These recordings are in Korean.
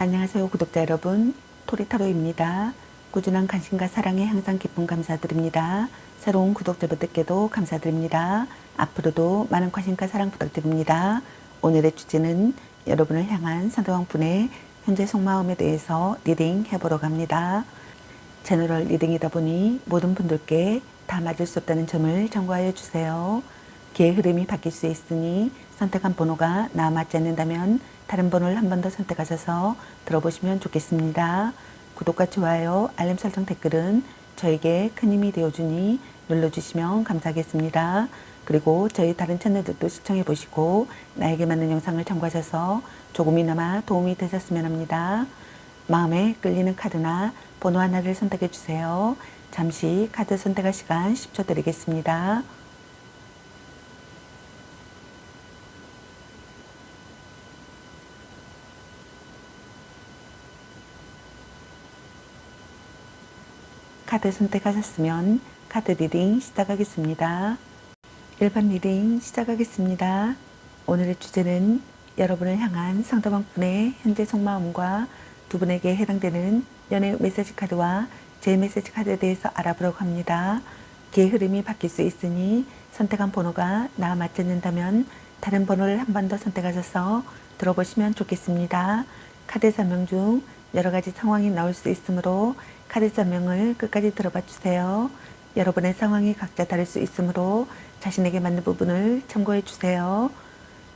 안녕하세요, 구독자 여러분. 토리타로입니다. 꾸준한 관심과 사랑에 항상 기쁨 감사드립니다. 새로운 구독자분들께도 감사드립니다. 앞으로도 많은 관심과 사랑 부탁드립니다. 오늘의 주제는 여러분을 향한 상대방 분의 현재 속마음에 대해서 리딩 해보러 갑니다. 제너럴 리딩이다 보니 모든 분들께 다 맞을 수 없다는 점을 참고하여 주세요. 기의 흐름이 바뀔 수 있으니 선택한 번호가 나 맞지 않는다면 다른 번호를 한 번 더 선택하셔서 들어보시면 좋겠습니다. 구독과 좋아요, 알림 설정, 댓글은 저에게 큰 힘이 되어주니 눌러주시면 감사하겠습니다. 그리고 저희 다른 채널들도 시청해 보시고 나에게 맞는 영상을 참고하셔서 조금이나마 도움이 되셨으면 합니다. 마음에 끌리는 카드나 번호 하나를 선택해 주세요. 잠시 카드 선택할 시간 10초 드리겠습니다. 카드 선택하셨으면 카드 리딩 시작하겠습니다. 1번 리딩 시작하겠습니다. 오늘의 주제는 여러분을 향한 상대방 분의 현재 속마음과 두 분에게 해당되는 연애 메시지 카드와 제 메시지 카드에 대해서 알아보려고 합니다. 기의 흐름이 바뀔 수 있으니 선택한 번호가 나 맞지 않는다면 다른 번호를 한 번 더 선택하셔서 들어보시면 좋겠습니다. 카드 설명 중 여러 가지 상황이 나올 수 있으므로 카드 설명을 끝까지 들어봐 주세요. 여러분의 상황이 각자 다를 수 있으므로 자신에게 맞는 부분을 참고해 주세요.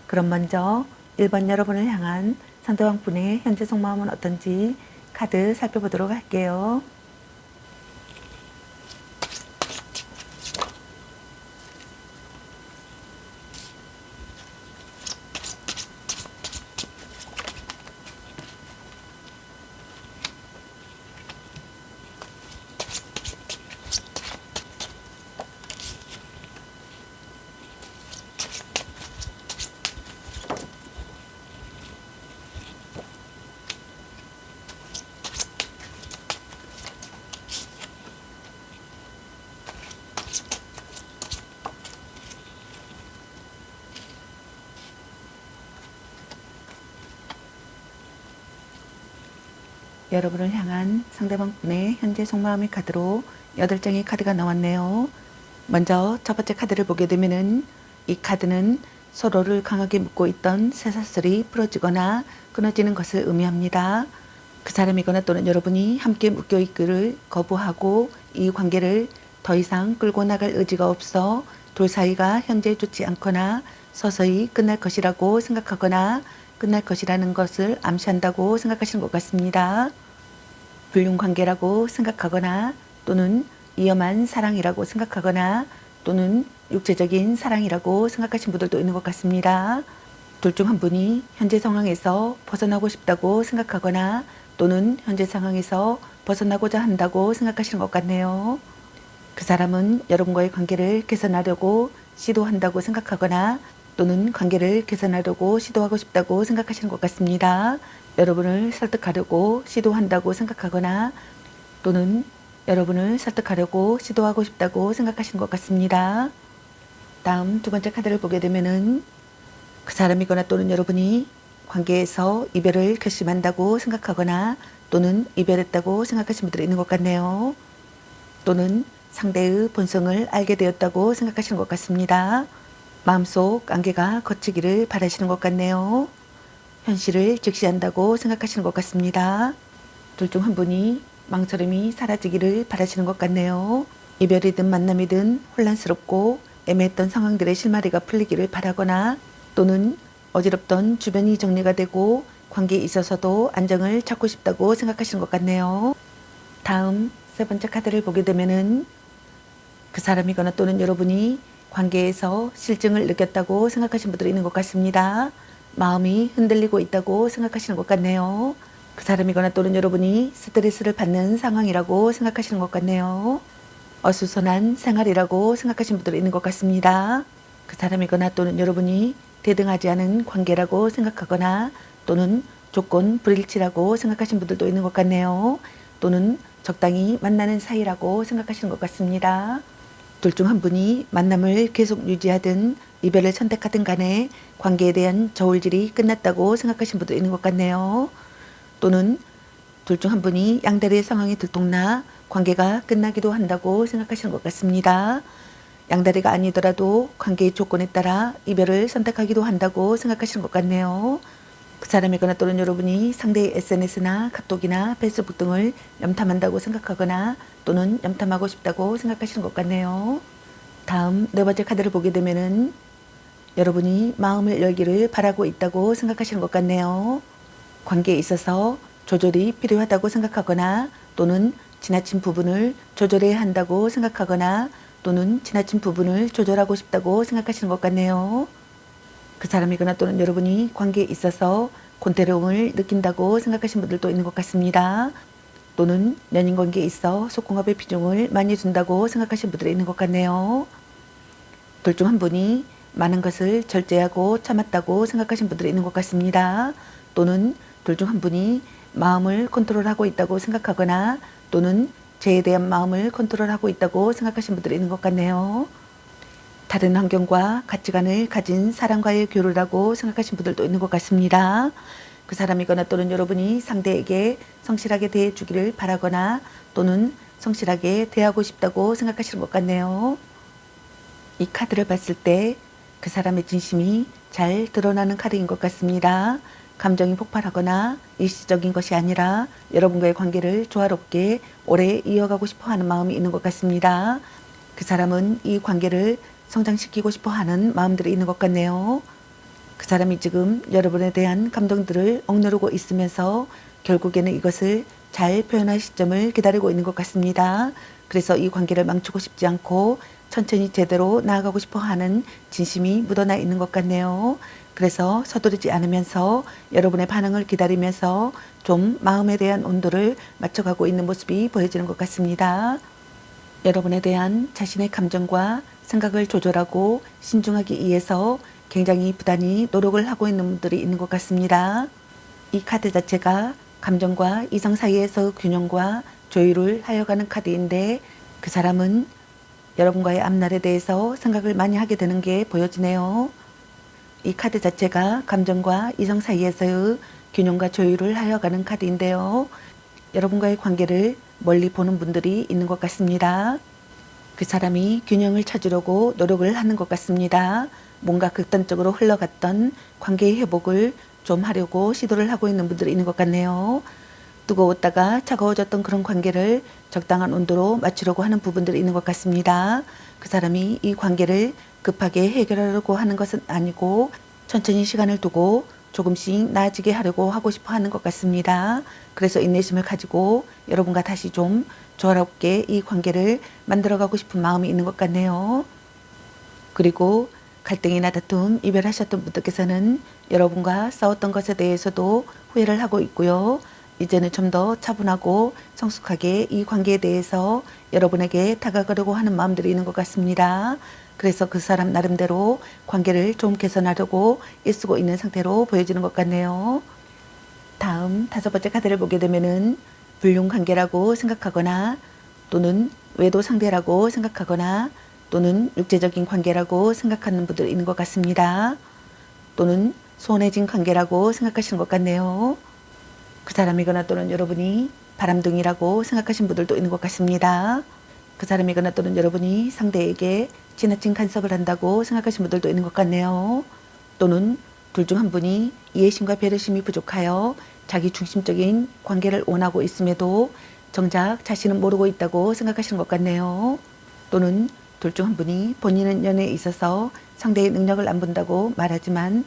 그럼 먼저 1번 여러분을 향한 상대방 분의 현재 속마음은 어떤지 카드 살펴보도록 할게요. 여러분을 향한 상대방 분의 현재 속마음의 카드로 8장의 카드가 나왔네요. 먼저 첫 번째 카드를 보게 되면은 이 카드는 서로를 강하게 묶고 있던 쇠사슬이 풀어지거나 끊어지는 것을 의미합니다. 그 사람이거나 또는 여러분이 함께 묶여 있기를 거부하고 이 관계를 더 이상 끌고 나갈 의지가 없어 둘 사이가 현재 좋지 않거나 서서히 끝날 것이라고 생각하거나 끝날 것이라는 것을 암시한다고 생각하시는 것 같습니다. 불륜 관계라고 생각하거나 또는 위험한 사랑이라고 생각하거나 또는 육체적인 사랑이라고 생각하시는 분들도 있는 것 같습니다. 둘 중 한 분이 현재 상황에서 벗어나고 싶다고 생각하거나 또는 현재 상황에서 벗어나고자 한다고 생각하시는 것 같네요. 그 사람은 여러분과의 관계를 개선하려고 시도한다고 생각하거나 또는 관계를 개선하려고 시도하고 싶다고 생각하시는 것 같습니다. 여러분을 설득하려고 시도한다고 생각하거나 또는 여러분을 설득하려고 시도하고 싶다고 생각하시는 것 같습니다. 다음 두 번째 카드를 보게 되면은 그 사람이거나 또는 여러분이 관계에서 이별을 결심한다고 생각하거나 또는 이별했다고 생각하시는 분들이 있는 것 같네요. 또는 상대의 본성을 알게 되었다고 생각하시는 것 같습니다. 마음속 안개가 걷히기를 바라시는 것 같네요. 현실을 직시한다고 생각하시는 것 같습니다. 둘 중 한 분이 망설임이 사라지기를 바라시는 것 같네요. 이별이든 만남이든 혼란스럽고 애매했던 상황들의 실마리가 풀리기를 바라거나 또는 어지럽던 주변이 정리가 되고 관계에 있어서도 안정을 찾고 싶다고 생각하시는 것 같네요. 다음 세 번째 카드를 보게 되면은 그 사람이거나 또는 여러분이 관계에서 실증을 느꼈다고 생각하시는 분들이 있는 것 같습니다. 마음이 흔들리고 있다고 생각하시는 것 같네요. 그 사람이거나 또는 여러분이 스트레스를 받는 상황이라고 생각하시는 것 같네요. 어수선한 생활이라고 생각하시는 분들이 있는 것 같습니다. 그 사람이거나 또는 여러분이 대등하지 않은 관계라고 생각하거나 또는 조건 불일치라고 생각하시는 분들도 있는 것 같네요. 또는 적당히 만나는 사이라고 생각하시는 것 같습니다. 둘 중 한 분이 만남을 계속 유지하든 이별을 선택하든 간에 관계에 대한 저울질이 끝났다고 생각하시는 분도 있는 것 같네요. 또는 둘 중 한 분이 양다리의 상황이 들통나 관계가 끝나기도 한다고 생각하시는 것 같습니다. 양다리가 아니더라도 관계의 조건에 따라 이별을 선택하기도 한다고 생각하시는 것 같네요. 그 사람이거나 또는 여러분이 상대의 SNS나 카톡이나 페이스북 등을 염탐한다고 생각하거나 또는 염탐하고 싶다고 생각하시는 것 같네요. 다음 네 번째 카드를 보게 되면은 여러분이 마음을 열기를 바라고 있다고 생각하시는 것 같네요. 관계에 있어서 조절이 필요하다고 생각하거나 또는 지나친 부분을 조절해야 한다고 생각하거나 또는 지나친 부분을 조절하고 싶다고 생각하시는 것 같네요. 그 사람이거나 또는 여러분이 관계에 있어서 곤태로움을 느낀다고 생각하시는 분들도 있는 것 같습니다. 또는 연인 관계에 있어 속궁합의 비중을 많이 둔다고 생각하시는 분들이 있는 것 같네요. 둘 중 한 분이 많은 것을 절제하고 참았다고 생각하시는 분들이 있는 것 같습니다. 또는 둘 중 한 분이 마음을 컨트롤하고 있다고 생각하거나 또는 죄에 대한 마음을 컨트롤하고 있다고 생각하시는 분들이 있는 것 같네요. 다른 환경과 가치관을 가진 사람과의 교류라고 생각하시는 분들도 있는 것 같습니다. 그 사람이거나 또는 여러분이 상대에게 성실하게 대해주기를 바라거나 또는 성실하게 대하고 싶다고 생각하시는 것 같네요. 이 카드를 봤을 때 그 사람의 진심이 잘 드러나는 카드인 것 같습니다. 감정이 폭발하거나 일시적인 것이 아니라 여러분과의 관계를 조화롭게 오래 이어가고 싶어 하는 마음이 있는 것 같습니다. 그 사람은 이 관계를 성장시키고 싶어 하는 마음들이 있는 것 같네요. 그 사람이 지금 여러분에 대한 감정들을 억누르고 있으면서 결국에는 이것을 잘 표현할 시점을 기다리고 있는 것 같습니다. 그래서 이 관계를 망치고 싶지 않고 천천히 제대로 나아가고 싶어 하는 진심이 묻어나 있는 것 같네요. 그래서 서두르지 않으면서 여러분의 반응을 기다리면서 좀 마음에 대한 온도를 맞춰가고 있는 모습이 보여지는 것 같습니다. 여러분에 대한 자신의 감정과 생각을 조절하고 신중하기 위해서 굉장히 부단히 노력을 하고 있는 분들이 있는 것 같습니다. 이 카드 자체가 감정과 이성 사이에서 균형과 조율을 하여가는 카드인데 그 사람은 여러분과의 앞날에 대해서 생각을 많이 하게 되는 게 보여지네요. 이 카드 자체가 감정과 이성 사이에서의 균형과 조율을 하여가는 카드인데요. 여러분과의 관계를 멀리 보는 분들이 있는 것 같습니다. 그 사람이 균형을 찾으려고 노력을 하는 것 같습니다. 뭔가 극단적으로 흘러갔던 관계의 회복을 좀 하려고 시도를 하고 있는 분들이 있는 것 같네요. 뜨거웠다가 차가워졌던 그런 관계를 적당한 온도로 맞추려고 하는 부분들이 있는 것 같습니다. 그 사람이 이 관계를 급하게 해결하려고 하는 것은 아니고 천천히 시간을 두고 조금씩 나아지게 하려고 하고 싶어 하는 것 같습니다. 그래서 인내심을 가지고 여러분과 다시 좀 조화롭게 이 관계를 만들어가고 싶은 마음이 있는 것 같네요. 그리고 갈등이나 다툼, 이별하셨던 분들께서는 여러분과 싸웠던 것에 대해서도 후회를 하고 있고요. 이제는 좀 더 차분하고 성숙하게 이 관계에 대해서 여러분에게 다가가려고 하는 마음들이 있는 것 같습니다. 그래서 그 사람 나름대로 관계를 좀 개선하려고 애쓰고 있는 상태로 보여지는 것 같네요. 다음 다섯 번째 카드를 보게 되면은 불륜 관계라고 생각하거나 또는 외도 상대라고 생각하거나 또는 육체적인 관계라고 생각하는 분들이 있는 것 같습니다. 또는 소원해진 관계라고 생각하시는 것 같네요. 그 사람이거나 또는 여러분이 바람둥이라고 생각하신 분들도 있는 것 같습니다. 그 사람이거나 또는 여러분이 상대에게 지나친 간섭을 한다고 생각하신 분들도 있는 것 같네요. 또는 둘 중 한 분이 이해심과 배려심이 부족하여 자기 중심적인 관계를 원하고 있음에도 정작 자신은 모르고 있다고 생각하시는 것 같네요. 또는 둘 중 한 분이 본인은 연애에 있어서 상대의 능력을 안 본다고 말하지만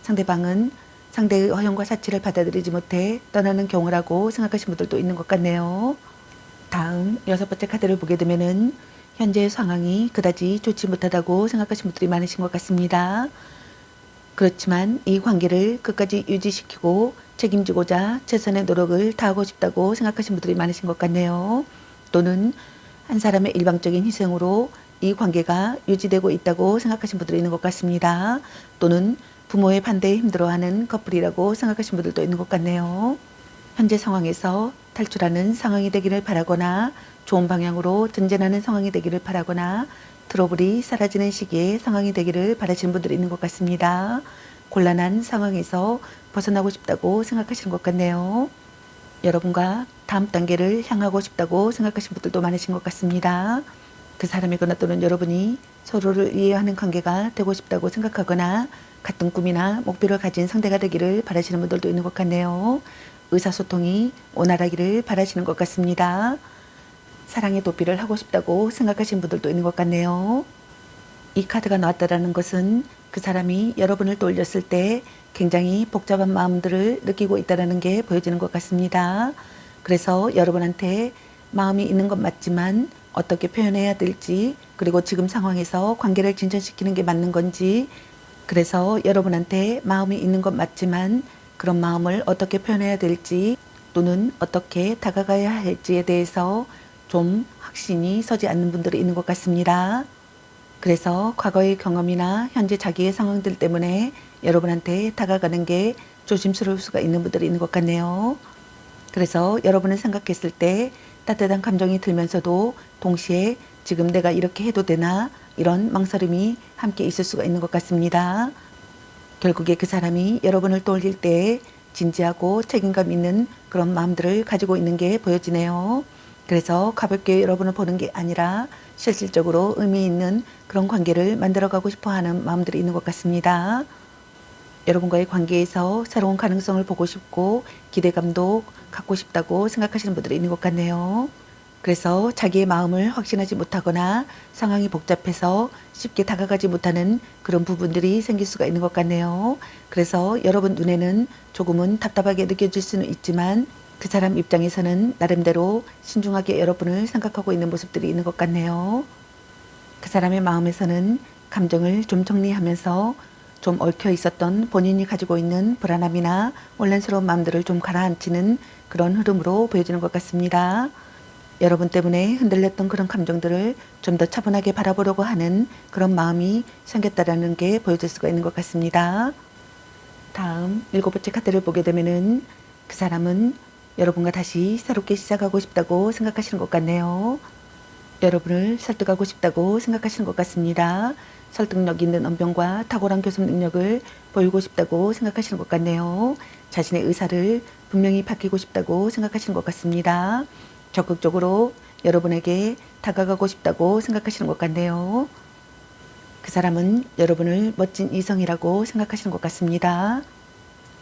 상대방은 상대의 허용과 사치를 받아들이지 못해 떠나는 경우라고 생각하시는 분들도 있는 것 같네요. 다음 여섯 번째 카드를 보게 되면은 현재의 상황이 그다지 좋지 못하다고 생각하시는 분들이 많으신 것 같습니다. 그렇지만 이 관계를 끝까지 유지시키고 책임지고자 최선의 노력을 다하고 싶다고 생각하시는 분들이 많으신 것 같네요. 또는 한 사람의 일방적인 희생으로 이 관계가 유지되고 있다고 생각하시는 분들이 있는 것 같습니다. 또는 부모의 반대에 힘들어하는 커플이라고 생각하시는 분들도 있는 것 같네요. 현재 상황에서 탈출하는 상황이 되기를 바라거나 좋은 방향으로 전진하는 상황이 되기를 바라거나 트러블이 사라지는 시기의 상황이 되기를 바라시는 분들이 있는 것 같습니다. 곤란한 상황에서 벗어나고 싶다고 생각하시는 것 같네요. 여러분과 다음 단계를 향하고 싶다고 생각하신 분들도 많으신 것 같습니다. 그 사람이거나 또는 여러분이 서로를 이해하는 관계가 되고 싶다고 생각하거나 같은 꿈이나 목표를 가진 상대가 되기를 바라시는 분들도 있는 것 같네요. 의사소통이 원활하기를 바라시는 것 같습니다. 사랑의 도피를 하고 싶다고 생각하시는 분들도 있는 것 같네요. 이 카드가 나왔다라는 것은 그 사람이 여러분을 떠올렸을 때 굉장히 복잡한 마음들을 느끼고 있다는 게 보여지는 것 같습니다. 그래서 여러분한테 마음이 있는 건 맞지만 어떻게 표현해야 될지, 그리고 지금 상황에서 관계를 진전시키는 게 맞는 건지, 그래서 여러분한테 마음이 있는 건 맞지만 그런 마음을 어떻게 표현해야 될지 또는 어떻게 다가가야 할지에 대해서 좀 확신이 서지 않는 분들이 있는 것 같습니다. 그래서 과거의 경험이나 현재 자기의 상황들 때문에 여러분한테 다가가는 게 조심스러울 수가 있는 분들이 있는 것 같네요. 그래서 여러분을 생각했을 때 따뜻한 감정이 들면서도 동시에 지금 내가 이렇게 해도 되나 이런 망설임이 함께 있을 수가 있는 것 같습니다. 결국에 그 사람이 여러분을 떠올릴 때 진지하고 책임감 있는 그런 마음들을 가지고 있는 게 보여지네요. 그래서 가볍게 여러분을 보는 게 아니라 실질적으로 의미 있는 그런 관계를 만들어가고 싶어 하는 마음들이 있는 것 같습니다. 여러분과의 관계에서 새로운 가능성을 보고 싶고 기대감도 갖고 싶다고 생각하시는 분들이 있는 것 같네요. 그래서 자기의 마음을 확신하지 못하거나 상황이 복잡해서 쉽게 다가가지 못하는 그런 부분들이 생길 수가 있는 것 같네요. 그래서 여러분 눈에는 조금은 답답하게 느껴질 수는 있지만 그 사람 입장에서는 나름대로 신중하게 여러분을 생각하고 있는 모습들이 있는 것 같네요. 그 사람의 마음에서는 감정을 좀 정리하면서 좀 얽혀 있었던 본인이 가지고 있는 불안함이나 혼란스러운 마음들을 좀 가라앉히는 그런 흐름으로 보여지는 것 같습니다. 여러분 때문에 흔들렸던 그런 감정들을 좀 더 차분하게 바라보려고 하는 그런 마음이 생겼다라는 게 보여질 수가 있는 것 같습니다. 다음 7번째 카드를 보게 되면은 그 사람은 여러분과 다시 새롭게 시작하고 싶다고 생각하시는 것 같네요. 여러분을 설득하고 싶다고 생각하시는 것 같습니다. 설득력 있는 언변과 탁월한 교섭 능력을 보이고 싶다고 생각하시는 것 같네요. 자신의 의사를 분명히 밝히고 싶다고 생각하시는 것 같습니다. 적극적으로 여러분에게 다가가고 싶다고 생각하시는 것 같네요. 그 사람은 여러분을 멋진 이성이라고 생각하시는 것 같습니다.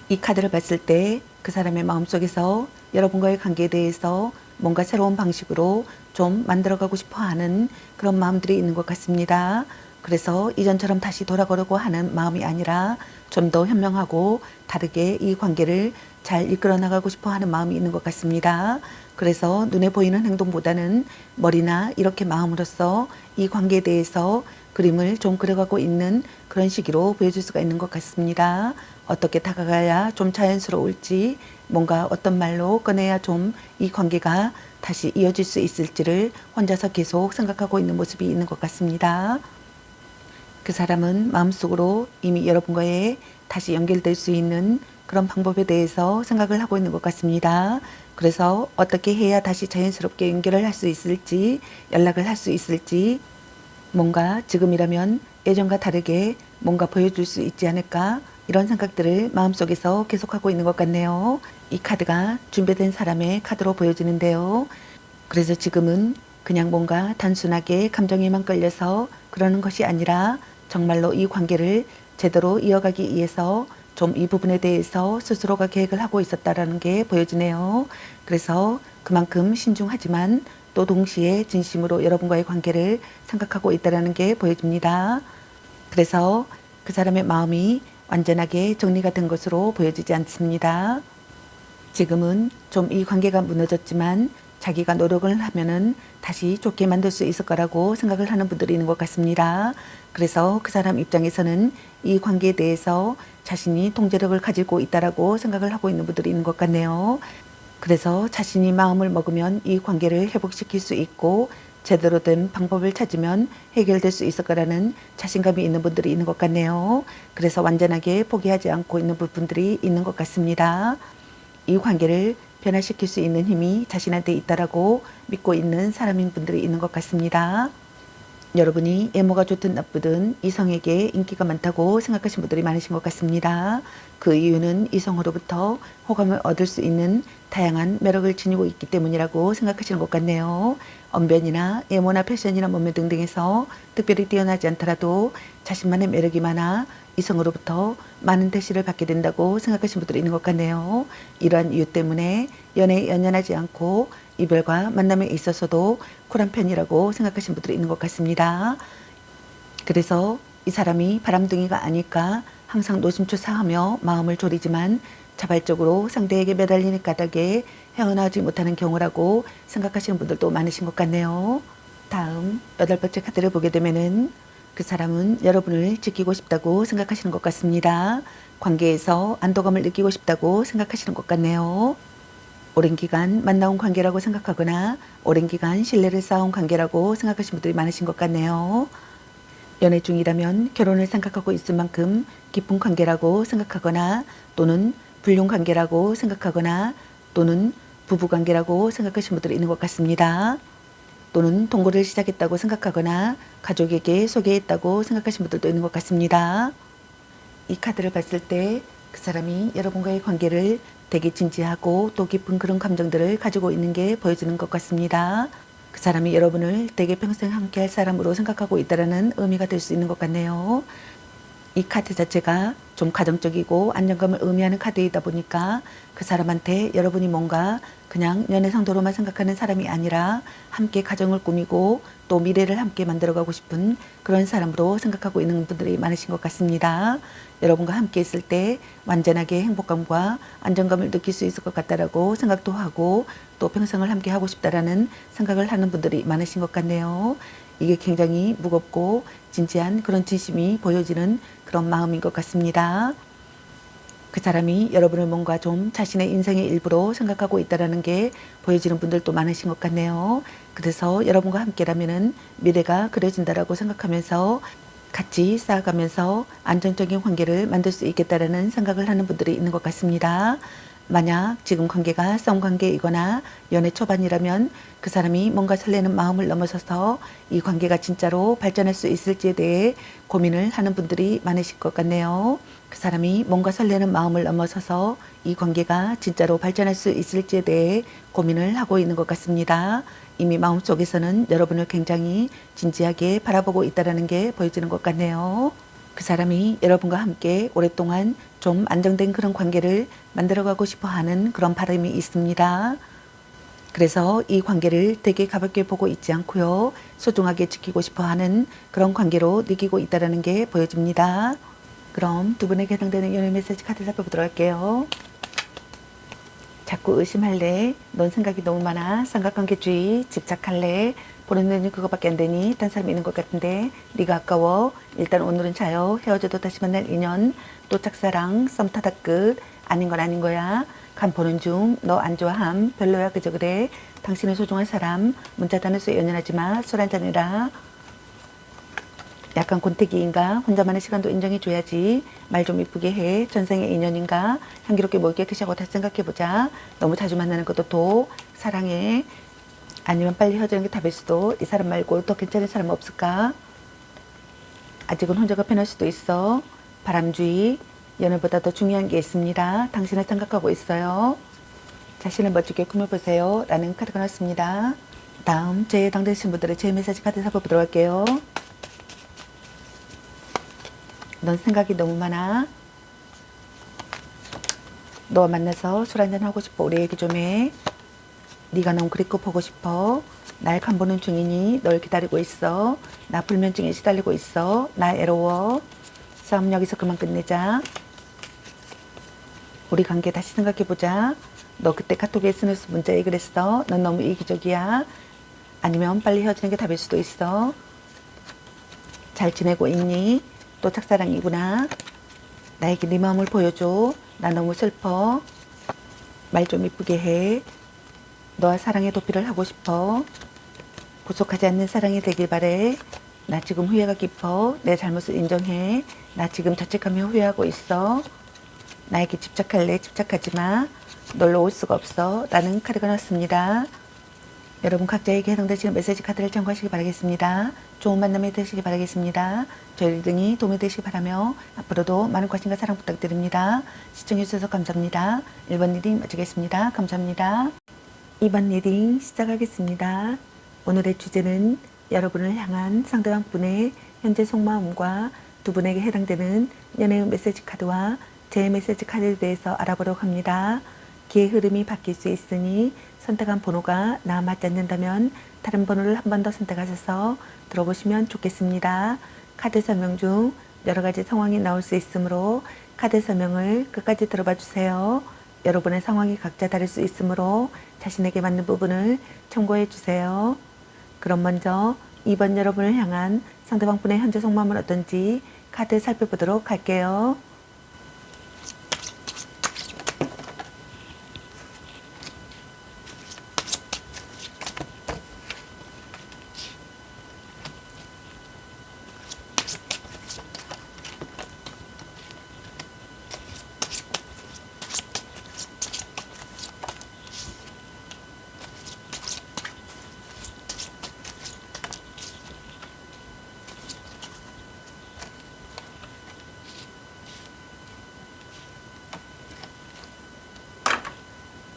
이 카드를 봤을 때 그 사람의 마음속에서 여러분과의 관계에 대해서 뭔가 새로운 방식으로 좀 만들어가고 싶어 하는 그런 마음들이 있는 것 같습니다. 그래서 이전처럼 다시 돌아가려고 하는 마음이 아니라 좀 더 현명하고 다르게 이 관계를 잘 이끌어 나가고 싶어 하는 마음이 있는 것 같습니다. 그래서 눈에 보이는 행동보다는 머리나 이렇게 마음으로써 이 관계에 대해서 그림을 좀 그려가고 있는 그런 시기로 보여줄 수가 있는 것 같습니다. 어떻게 다가가야 좀 자연스러울지, 뭔가 어떤 말로 꺼내야 좀 이 관계가 다시 이어질 수 있을지를 혼자서 계속 생각하고 있는 모습이 있는 것 같습니다. 그 사람은 마음속으로 이미 여러분과의 다시 연결될 수 있는 그런 방법에 대해서 생각을 하고 있는 것 같습니다. 그래서 어떻게 해야 다시 자연스럽게 연결을 할 수 있을지, 연락을 할 수 있을지, 뭔가 지금이라면 예전과 다르게 뭔가 보여줄 수 있지 않을까, 이런 생각들을 마음속에서 계속하고 있는 것 같네요. 이 카드가 준비된 사람의 카드로 보여지는데요. 그래서 지금은 그냥 뭔가 단순하게 감정에만 끌려서 그러는 것이 아니라 정말로 이 관계를 제대로 이어가기 위해서 좀 이 부분에 대해서 스스로가 계획을 하고 있었다라는 게 보여지네요. 그래서 그만큼 신중하지만 또 동시에 진심으로 여러분과의 관계를 생각하고 있다라는 게 보여집니다. 그래서 그 사람의 마음이 완전하게 정리가 된 것으로 보여지지 않습니다. 지금은 좀 이 관계가 무너졌지만 자기가 노력을 하면은 다시 좋게 만들 수 있을 거라고 생각을 하는 분들이 있는 것 같습니다. 그래서 그 사람 입장에서는 이 관계에 대해서 자신이 통제력을 가지고 있다라고 생각을 하고 있는 분들이 있는 것 같네요. 그래서 자신이 마음을 먹으면 이 관계를 회복시킬 수 있고 제대로 된 방법을 찾으면 해결될 수 있을 거라는 자신감이 있는 분들이 있는 것 같네요. 그래서 완전하게 포기하지 않고 있는 부분들이 있는 것 같습니다. 이 관계를 변화시킬 수 있는 힘이 자신한테 있다라고 믿고 있는 사람인 분들이 있는 것 같습니다. 여러분이 외모가 좋든 나쁘든 이성에게 인기가 많다고 생각하시는 분들이 많으신 것 같습니다. 그 이유는 이성으로부터 호감을 얻을 수 있는 다양한 매력을 지니고 있기 때문이라고 생각하시는 것 같네요. 언변이나 외모나 패션이나 몸매 등등에서 특별히 뛰어나지 않더라도 자신만의 매력이 많아 이성으로부터 많은 대시를 받게 된다고 생각하시는 분들이 있는 것 같네요. 이러한 이유 때문에 연애에 연연하지 않고 이별과 만남에 있어서도 쿨한 편이라고 생각하시는 분들이 있는 것 같습니다. 그래서 이 사람이 바람둥이가 아닐까 항상 노심초사하며 마음을 졸이지만 자발적으로 상대에게 매달리는 까닭에 헤어나오지 못하는 경우라고 생각하시는 분들도 많으신 것 같네요. 다음 8번째 카드를 보게 되면은 그 사람은 여러분을 지키고 싶다고 생각하시는 것 같습니다. 관계에서 안도감을 느끼고 싶다고 생각하시는 것 같네요. 오랜 기간 만나온 관계라고 생각하거나 오랜 기간 신뢰를 쌓아온 관계라고 생각하시는 분들이 많으신 것 같네요. 연애 중이라면 결혼을 생각하고 있을 만큼 깊은 관계라고 생각하거나 또는 불륜 관계라고 생각하거나 또는 부부 관계라고 생각하시는 분들이 있는 것 같습니다. 또는 동거를 시작했다고 생각하거나 가족에게 소개했다고 생각하시는 분들도 있는 것 같습니다. 이 카드를 봤을 때 그 사람이 여러분과의 관계를 되게 진지하고 또 깊은 그런 감정들을 가지고 있는 게 보여지는 것 같습니다. 그 사람이 여러분을 되게 평생 함께할 사람으로 생각하고 있다는 의미가 될 수 있는 것 같네요. 이 카드 자체가 좀 가정적이고 안정감을 의미하는 카드이다 보니까 그 사람한테 여러분이 뭔가 그냥 연애 상도로만 생각하는 사람이 아니라 함께 가정을 꾸미고 또 미래를 함께 만들어가고 싶은 그런 사람으로 생각하고 있는 분들이 많으신 것 같습니다. 여러분과 함께 있을 때 완전하게 행복감과 안정감을 느낄 수 있을 것 같다라고 생각도 하고 또 평생을 함께 하고 싶다라는 생각을 하는 분들이 많으신 것 같네요. 이게 굉장히 무겁고 진지한 그런 진심이 보여지는 그런 마음인 것 같습니다. 그 사람이 여러분을 뭔가 좀 자신의 인생의 일부로 생각하고 있다는 게 보여지는 분들도 많으신 것 같네요. 그래서 여러분과 함께라면 미래가 그려진다라고 생각하면서 같이 쌓아가면서 안정적인 관계를 만들 수 있겠다라는 생각을 하는 분들이 있는 것 같습니다. 만약 지금 관계가 썸 관계이거나 연애 초반이라면 그 사람이 뭔가 설레는 마음을 넘어서서 이 관계가 진짜로 발전할 수 있을지에 대해 고민을 하는 분들이 많으실 것 같네요. 그 사람이 뭔가 설레는 마음을 넘어서서 이 관계가 진짜로 발전할 수 있을지에 대해 고민을 하고 있는 것 같습니다. 이미 마음속에서는 여러분을 굉장히 진지하게 바라보고 있다는 게 보여지는 것 같네요. 그 사람이 여러분과 함께 오랫동안 좀 안정된 그런 관계를 만들어가고 싶어 하는 그런 바람이 있습니다. 그래서 이 관계를 되게 가볍게 보고 있지 않고요. 소중하게 지키고 싶어 하는 그런 관계로 느끼고 있다는 게 보여집니다. 그럼 두 분에게 해당되는 연애 메시지 카드 살펴보도록 할게요. 자꾸 의심할래? 넌 생각이 너무 많아. 삼각관계주의. 집착할래? 보는 눈이 그거밖에 안 되니 딴 사람이 있는 것 같은데 네가 아까워. 일단 오늘은 자요. 헤어져도 다시 만날 인연. 또 짝사랑. 썸 타다 끝. 아닌 건 아닌 거야. 간 보는 중. 너 안 좋아함. 별로야. 그저 그래. 당신은 소중한 사람. 문자 단어수에 연연하지 마. 술 한잔해라. 약간 곤태기인가? 혼자만의 시간도 인정해줘야지. 말 좀 이쁘게 해. 전생의 인연인가? 향기롭게 먹게 드시고 다시 생각해보자. 너무 자주 만나는 것도 도. 사랑해. 아니면 빨리 헤어지는 게 답일 수도. 이 사람 말고 더 괜찮은 사람 없을까? 아직은 혼자가 편할 수도 있어. 바람주의. 연애보다 더 중요한 게 있습니다. 당신을 생각하고 있어요. 자신을 멋지게 꾸며보세요. 라는 카드가 나왔습니다. 다음 제 해당되신 분들의 제 메시지 카드 살펴보도록 할게요. 넌 생각이 너무 많아. 너와 만나서 술 한잔 하고 싶어. 우리 얘기 좀 해. 네가 너무 그립고 보고 싶어. 날 간보는 중이니 널 기다리고 있어. 나 불면증에 시달리고 있어. 나 애로워. 싸움 여기서 그만 끝내자. 우리 관계 다시 생각해보자. 너 그때 카톡에 SMS 문자에 그랬어. 넌 너무 이기적이야. 아니면 빨리 헤어지는 게 답일 수도 있어. 잘 지내고 있니? 또 짝사랑이구나. 나에게 네 마음을 보여줘. 나 너무 슬퍼. 말 좀 이쁘게 해. 너와 사랑의 도피를 하고 싶어. 구속하지 않는 사랑이 되길 바래. 나 지금 후회가 깊어. 내 잘못을 인정해. 나 지금 자책하며 후회하고 있어. 나에게 집착할래? 집착하지 마. 널로 올 수가 없어. 라는 카드가 나왔습니다. 여러분 각자에게 해당되시는 메시지 카드를 참고하시기 바라겠습니다. 좋은 만남이 되시기 바라겠습니다. 저희 리딩이 도움이 되시기 바라며 앞으로도 많은 관심과 사랑 부탁드립니다. 시청해주셔서 감사합니다. 1번 리딩 마치겠습니다. 감사합니다. 2번 리딩 시작하겠습니다. 오늘의 주제는 여러분을 향한 상대방 분의 현재 속마음과 두 분에게 해당되는 연애의 메시지 카드와 제 메시지 카드에 대해서 알아보도록 합니다. 기의 흐름이 바뀔 수 있으니 선택한 번호가 나 맞지 않는다면 다른 번호를 한 번 더 선택하셔서 들어보시면 좋겠습니다. 카드 설명 중 여러 가지 상황이 나올 수 있으므로 카드 설명을 끝까지 들어봐 주세요. 여러분의 상황이 각자 다를 수 있으므로 자신에게 맞는 부분을 참고해 주세요. 그럼 먼저 2번 여러분을 향한 상대방 분의 현재 속마음은 어떤지 카드 살펴보도록 할게요.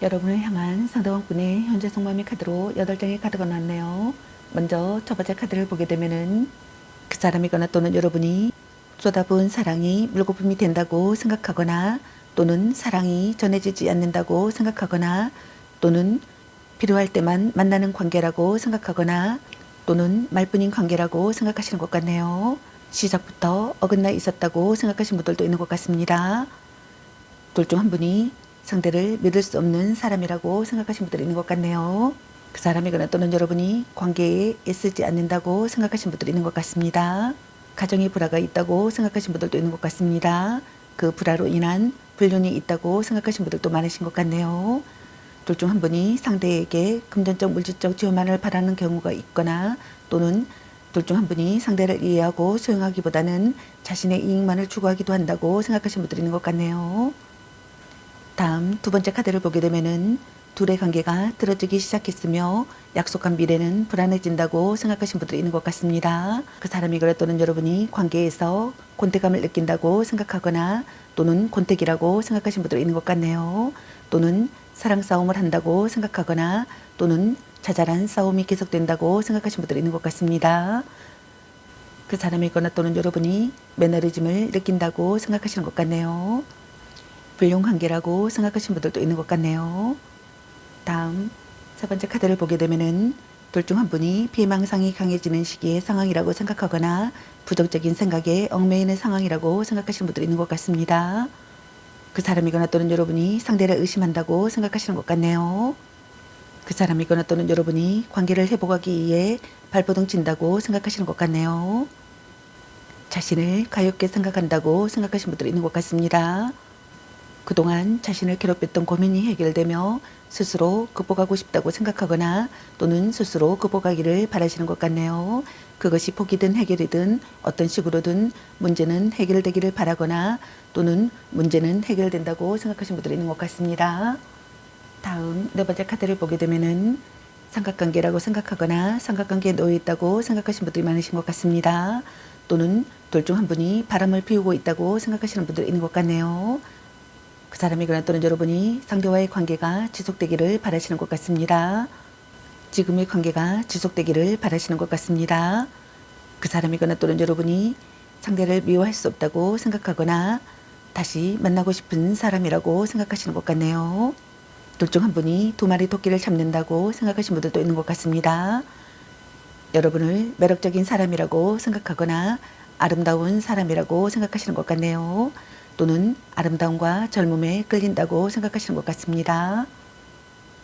여러분을 향한 상대방 분의 현재 속마음의 카드로 8장의 카드가 나왔네요. 먼저 첫 번째 카드를 보게 되면은 그 사람이거나 또는 여러분이 쏟아부은 사랑이 물거품이 된다고 생각하거나 또는 사랑이 전해지지 않는다고 생각하거나 또는 필요할 때만 만나는 관계라고 생각하거나 또는 말뿐인 관계라고 생각하시는 것 같네요. 시작부터 어긋나 있었다고 생각하시는 분들도 있는 것 같습니다. 둘 중 한 분이 상대를 믿을 수 없는 사람이라고 생각하시는 분들이 있는 것 같네요. 그 사람이거나 또는 여러분이 관계에 애쓰지 않는다고 생각하시는 분들이 있는 것 같습니다. 가정에 불화가 있다고 생각하시는 분들도 있는 것 같습니다. 그 불화로 인한 불륜이 있다고 생각하시는 분들도 많으신 것 같네요. 둘 중 한 분이 상대에게 금전적 물질적 지원만을 바라는 경우가 있거나 또는 둘 중 한 분이 상대를 이해하고 수용하기보다는 자신의 이익만을 추구하기도 한다고 생각하시는 분들이 있는 것 같네요. 다음 두 번째 카드를 보게 되면은 둘의 관계가 틀어지기 시작했으며 약속한 미래는 불안해진다고 생각하시는 분들이 있는 것 같습니다. 그 사람이거나 또는 여러분이 관계에서 곤태감을 느낀다고 생각하거나 또는 곤택이라고 생각하시는 분들이 있는 것 같네요. 또는 사랑 싸움을 한다고 생각하거나 또는 자잘한 싸움이 계속된다고 생각하시는 분들이 있는 것 같습니다. 그 사람이거나 또는 여러분이 매너리즘을 느낀다고 생각하시는 것 같네요. 불륜 관계라고 생각하시는 분들도 있는 것 같네요. 다음 세 번째 카드를 보게 되면은 둘 중 한 분이 피해망상이 강해지는 시기의 상황이라고 생각하거나 부정적인 생각에 얽매이는 상황이라고 생각하시는 분들이 있는 것 같습니다. 그 사람이거나 또는 여러분이 상대를 의심한다고 생각하시는 것 같네요. 그 사람이거나 또는 여러분이 관계를 회복하기 위해 발버둥 친다고 생각하시는 것 같네요. 자신을 가엾게 생각한다고 생각하시는 분들이 있는 것 같습니다. 그동안 자신을 괴롭혔던 고민이 해결되며 스스로 극복하고 싶다고 생각하거나 또는 스스로 극복하기를 바라시는 것 같네요. 그것이 포기든 해결이든 어떤 식으로든 문제는 해결되기를 바라거나 또는 문제는 해결된다고 생각하시는 분들이 있는 것 같습니다. 다음 네 번째 카드를 보게 되면은 삼각관계라고 생각하거나 삼각관계에 놓여 있다고 생각하시는 분들이 많으신 것 같습니다. 또는 둘 중 한 분이 바람을 피우고 있다고 생각하시는 분들이 있는 것 같네요. 그 사람이거나 또는 여러분이 상대와의 관계가 지속되기를 바라시는 것 같습니다. 지금의 관계가 지속되기를 바라시는 것 같습니다. 그 사람이거나 또는 여러분이 상대를 미워할 수 없다고 생각하거나 다시 만나고 싶은 사람이라고 생각하시는 것 같네요. 둘 중 한 분이 두 마리 토끼를 잡는다고 생각하시는 분들도 있는 것 같습니다. 여러분을 매력적인 사람이라고 생각하거나 아름다운 사람이라고 생각하시는 것 같네요. 또는 아름다움과 젊음에 끌린다고 생각하시는 것 같습니다.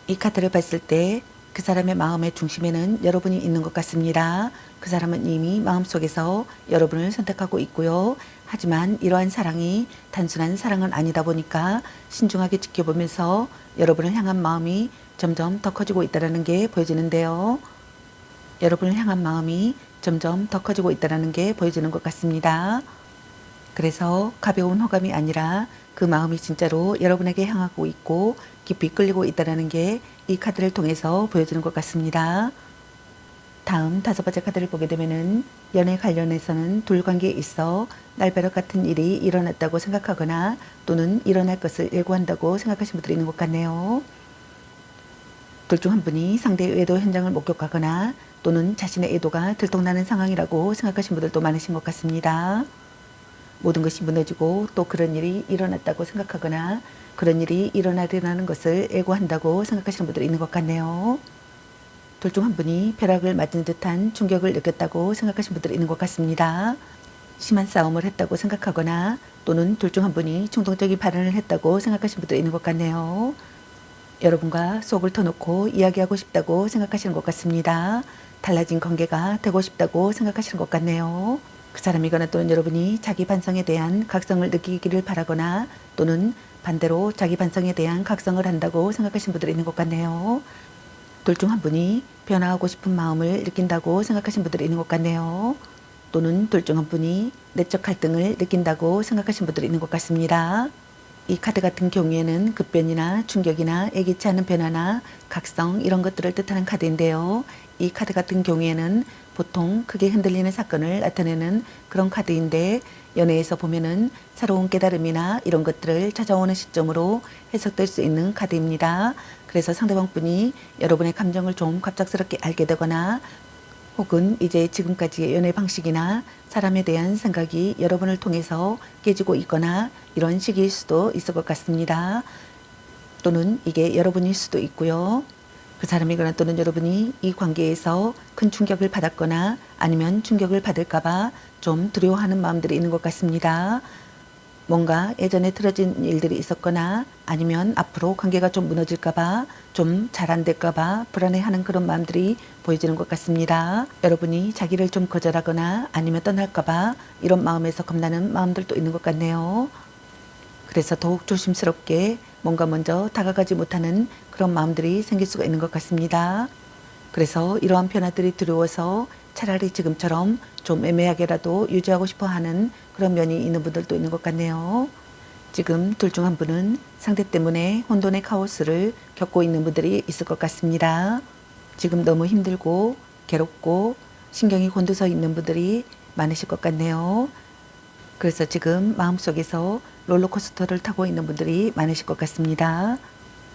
이 카드를 봤을 때 그 사람의 마음의 중심에는 여러분이 있는 것 같습니다. 그 사람은 이미 마음속에서 여러분을 선택하고 있고요. 하지만 이러한 사랑이 단순한 사랑은 아니다 보니까 신중하게 지켜보면서 여러분을 향한 마음이 점점 더 커지고 있다는 게 보여지는데요. 여러분을 향한 마음이 점점 더 커지고 있다는 게 보여지는 것 같습니다. 그래서 가벼운 호감이 아니라 그 마음이 진짜로 여러분에게 향하고 있고 깊이 끌리고 있다는 게 이 카드를 통해서 보여주는 것 같습니다. 다음 5번째 카드를 보게 되면은 연애 관련해서는 둘 관계에 있어 날벼락 같은 일이 일어났다고 생각하거나 또는 일어날 것을 예고한다고 생각하시는 분들이 있는 것 같네요. 둘 중 한 분이 상대의 외도 현장을 목격하거나 또는 자신의 애도가 들통나는 상황이라고 생각하시는 분들도 많으신 것 같습니다. 모든 것이 무너지고 또 그런 일이 일어났다고 생각하거나 그런 일이 일어나려는 것을 예고한다고 생각하시는 분들이 있는 것 같네요. 둘 중 한 분이 벼락을 맞은 듯한 충격을 느꼈다고 생각하시는 분들이 있는 것 같습니다. 심한 싸움을 했다고 생각하거나 또는 둘 중 한 분이 충동적인 발언을 했다고 생각하시는 분들이 있는 것 같네요. 여러분과 속을 터놓고 이야기하고 싶다고 생각하시는 것 같습니다. 달라진 관계가 되고 싶다고 생각하시는 것 같네요. 그 사람이거나 또는 여러분이 자기 반성에 대한 각성을 느끼기를 바라거나 또는 반대로 자기 반성에 대한 각성을 한다고 생각하시는 분들이 있는 것 같네요. 둘 중 한 분이 변화하고 싶은 마음을 느낀다고 생각하시는 분들이 있는 것 같네요. 또는 둘 중 한 분이 내적 갈등을 느낀다고 생각하시는 분들이 있는 것 같습니다. 이 카드 같은 경우에는 급변이나 충격이나 예기치 않은 변화나 각성 이런 것들을 뜻하는 카드인데요. 이 카드 같은 경우에는 보통 크게 흔들리는 사건을 나타내는 그런 카드인데 연애에서 보면은 새로운 깨달음이나 이런 것들을 찾아오는 시점으로 해석될 수 있는 카드입니다. 그래서 상대방 분이 여러분의 감정을 좀 갑작스럽게 알게 되거나 혹은 이제 지금까지의 연애 방식이나 사람에 대한 생각이 여러분을 통해서 깨지고 있거나 이런 시기일 수도 있을 것 같습니다. 또는 이게 여러분일 수도 있고요. 그 사람이거나 또는 여러분이 이 관계에서 큰 충격을 받았거나 아니면 충격을 받을까봐 좀 두려워하는 마음들이 있는 것 같습니다. 뭔가 예전에 틀어진 일들이 있었거나 아니면 앞으로 관계가 좀 무너질까봐 좀 잘 안 될까봐 불안해하는 그런 마음들이 보여지는 것 같습니다. 여러분이 자기를 좀 거절하거나 아니면 떠날까봐 이런 마음에서 겁나는 마음들도 있는 것 같네요. 그래서 더욱 조심스럽게 뭔가 먼저 다가가지 못하는 그런 마음들이 생길 수가 있는 것 같습니다. 그래서 이러한 변화들이 두려워서 차라리 지금처럼 좀 애매하게라도 유지하고 싶어 하는 그런 면이 있는 분들도 있는 것 같네요. 지금 둘 중 한 분은 상대 때문에 혼돈의 카오스를 겪고 있는 분들이 있을 것 같습니다. 지금 너무 힘들고 괴롭고 신경이 곤두서 있는 분들이 많으실 것 같네요. 그래서 지금 마음속에서 롤러코스터를 타고 있는 분들이 많으실 것 같습니다.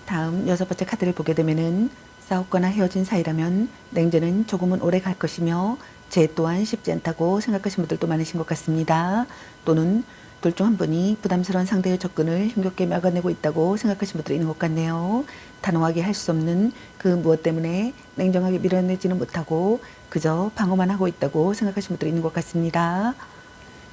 다음 6번째 카드를 보게 되면은 싸웠거나 헤어진 사이라면 냉전은 조금은 오래 갈 것이며 재 또한 쉽지 않다고 생각하시는 분들도 많으신 것 같습니다. 또는 둘 중 한 분이 부담스러운 상대의 접근을 힘겹게 막아내고 있다고 생각하시는 분들이 있는 것 같네요. 단호하게 할 수 없는 그 무엇 때문에 냉정하게 밀어내지는 못하고 그저 방어만 하고 있다고 생각하시는 분들이 있는 것 같습니다.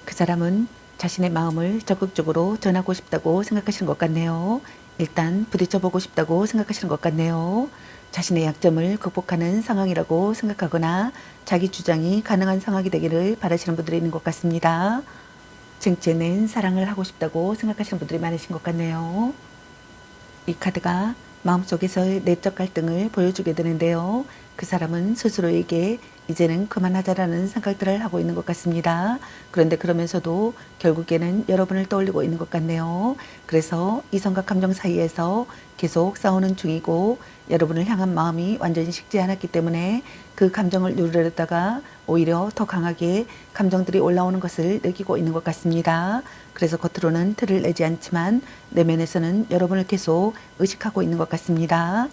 그 사람은 자신의 마음을 적극적으로 전하고 싶다고 생각하시는 것 같네요. 일단 부딪혀보고 싶다고 생각하시는 것 같네요. 자신의 약점을 극복하는 상황이라고 생각하거나 자기 주장이 가능한 상황이 되기를 바라시는 분들이 있는 것 같습니다. 쟁취해낸 사랑을 하고 싶다고 생각하시는 분들이 많으신 것 같네요. 이 카드가 마음속에서의 내적 갈등을 보여주게 되는데요. 그 사람은 스스로에게 이제는 그만하자라는 생각들을 하고 있는 것 같습니다. 그런데 그러면서도 결국에는 여러분을 떠올리고 있는 것 같네요. 그래서 이성과 감정 사이에서 계속 싸우는 중이고 여러분을 향한 마음이 완전히 식지 않았기 때문에 그 감정을 누르려다가 오히려 더 강하게 감정들이 올라오는 것을 느끼고 있는 것 같습니다. 그래서 겉으로는 틀을 내지 않지만 내면에서는 여러분을 계속 의식하고 있는 것 같습니다.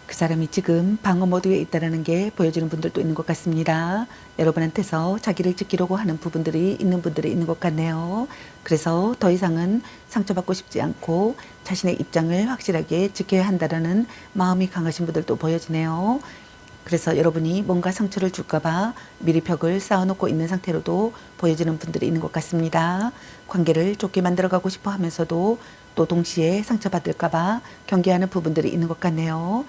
그 사람이 지금 방어 모드에 있다는 게 보여지는 분들도 있는 것 같습니다. 여러분한테서 자기를 지키려고 하는 부분들이 있는 분들이 있는 것 같네요. 그래서 더 이상은 상처받고 싶지 않고 자신의 입장을 확실하게 지켜야 한다는 마음이 강하신 분들도 보여지네요. 그래서 여러분이 뭔가 상처를 줄까봐 미리 벽을 쌓아놓고 있는 상태로도 보여지는 분들이 있는 것 같습니다. 관계를 좋게 만들어가고 싶어 하면서도 또 동시에 상처받을까봐 경계하는 부분들이 있는 것 같네요.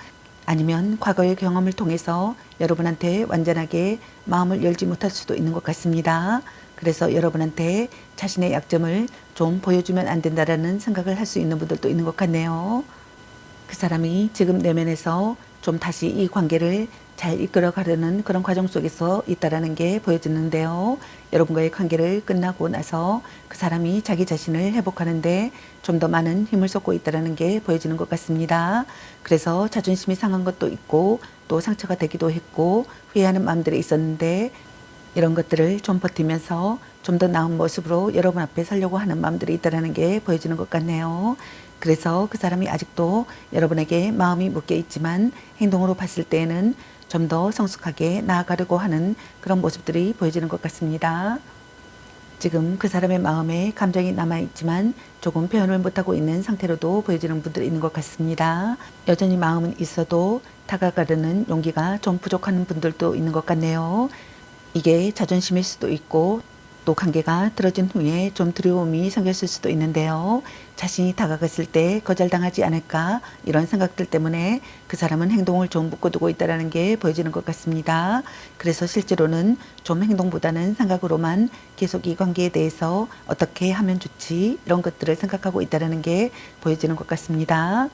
아니면 과거의 경험을 통해서 여러분한테 완전하게 마음을 열지 못할 수도 있는 것 같습니다. 그래서 여러분한테 자신의 약점을 좀 보여주면 안 된다라는 생각을 할 수 있는 분들도 있는 것 같네요. 그 사람이 지금 내면에서 좀 다시 이 관계를 잘 이끌어 가려는 그런 과정 속에서 있다라는 게 보여지는데요. 여러분과의 관계를 끝나고 나서 그 사람이 자기 자신을 회복하는데 좀 더 많은 힘을 쏟고 있다라는 게 보여지는 것 같습니다. 그래서 자존심이 상한 것도 있고 또 상처가 되기도 했고 후회하는 마음들이 있었는데 이런 것들을 좀 버티면서 좀 더 나은 모습으로 여러분 앞에 서려고 하는 마음들이 있다라는 게 보여지는 것 같네요. 그래서 그 사람이 아직도 여러분에게 마음이 묶여 있지만 행동으로 봤을 때에는 좀 더 성숙하게 나아가려고 하는 그런 모습들이 보여지는 것 같습니다. 지금 그 사람의 마음에 감정이 남아있지만 조금 표현을 못하고 있는 상태로도 보여지는 분들이 있는 것 같습니다. 여전히 마음은 있어도 다가가려는 용기가 좀 부족한 분들도 있는 것 같네요. 이게 자존심일 수도 있고 또 관계가 틀어진 후에 좀 두려움이 생겼을 수도 있는데요. 자신이 다가갔을 때 거절당하지 않을까 이런 생각들 때문에 그 사람은 행동을 좀 묶어두고 있다는 게 보여지는 것 같습니다. 그래서 실제로는 좀 행동보다는 생각으로만 계속 이 관계에 대해서 어떻게 하면 좋지 이런 것들을 생각하고 있다는 게 보여지는 것 같습니다.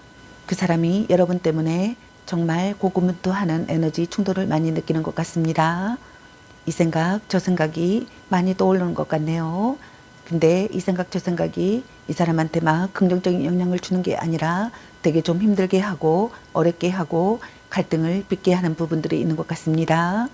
그 사람이 여러분 때문에 정말 고군분투하는 에너지 충돌을 많이 느끼는 것 같습니다. 이 생각 저 생각이 많이 떠오르는 것 같네요. 근데 이 생각 저 생각이 이 사람한테 막 긍정적인 영향을 주는 게 아니라 되게 좀 힘들게 하고 어렵게 하고 갈등을 빚게 하는 부분들이 있는 것 같습니다.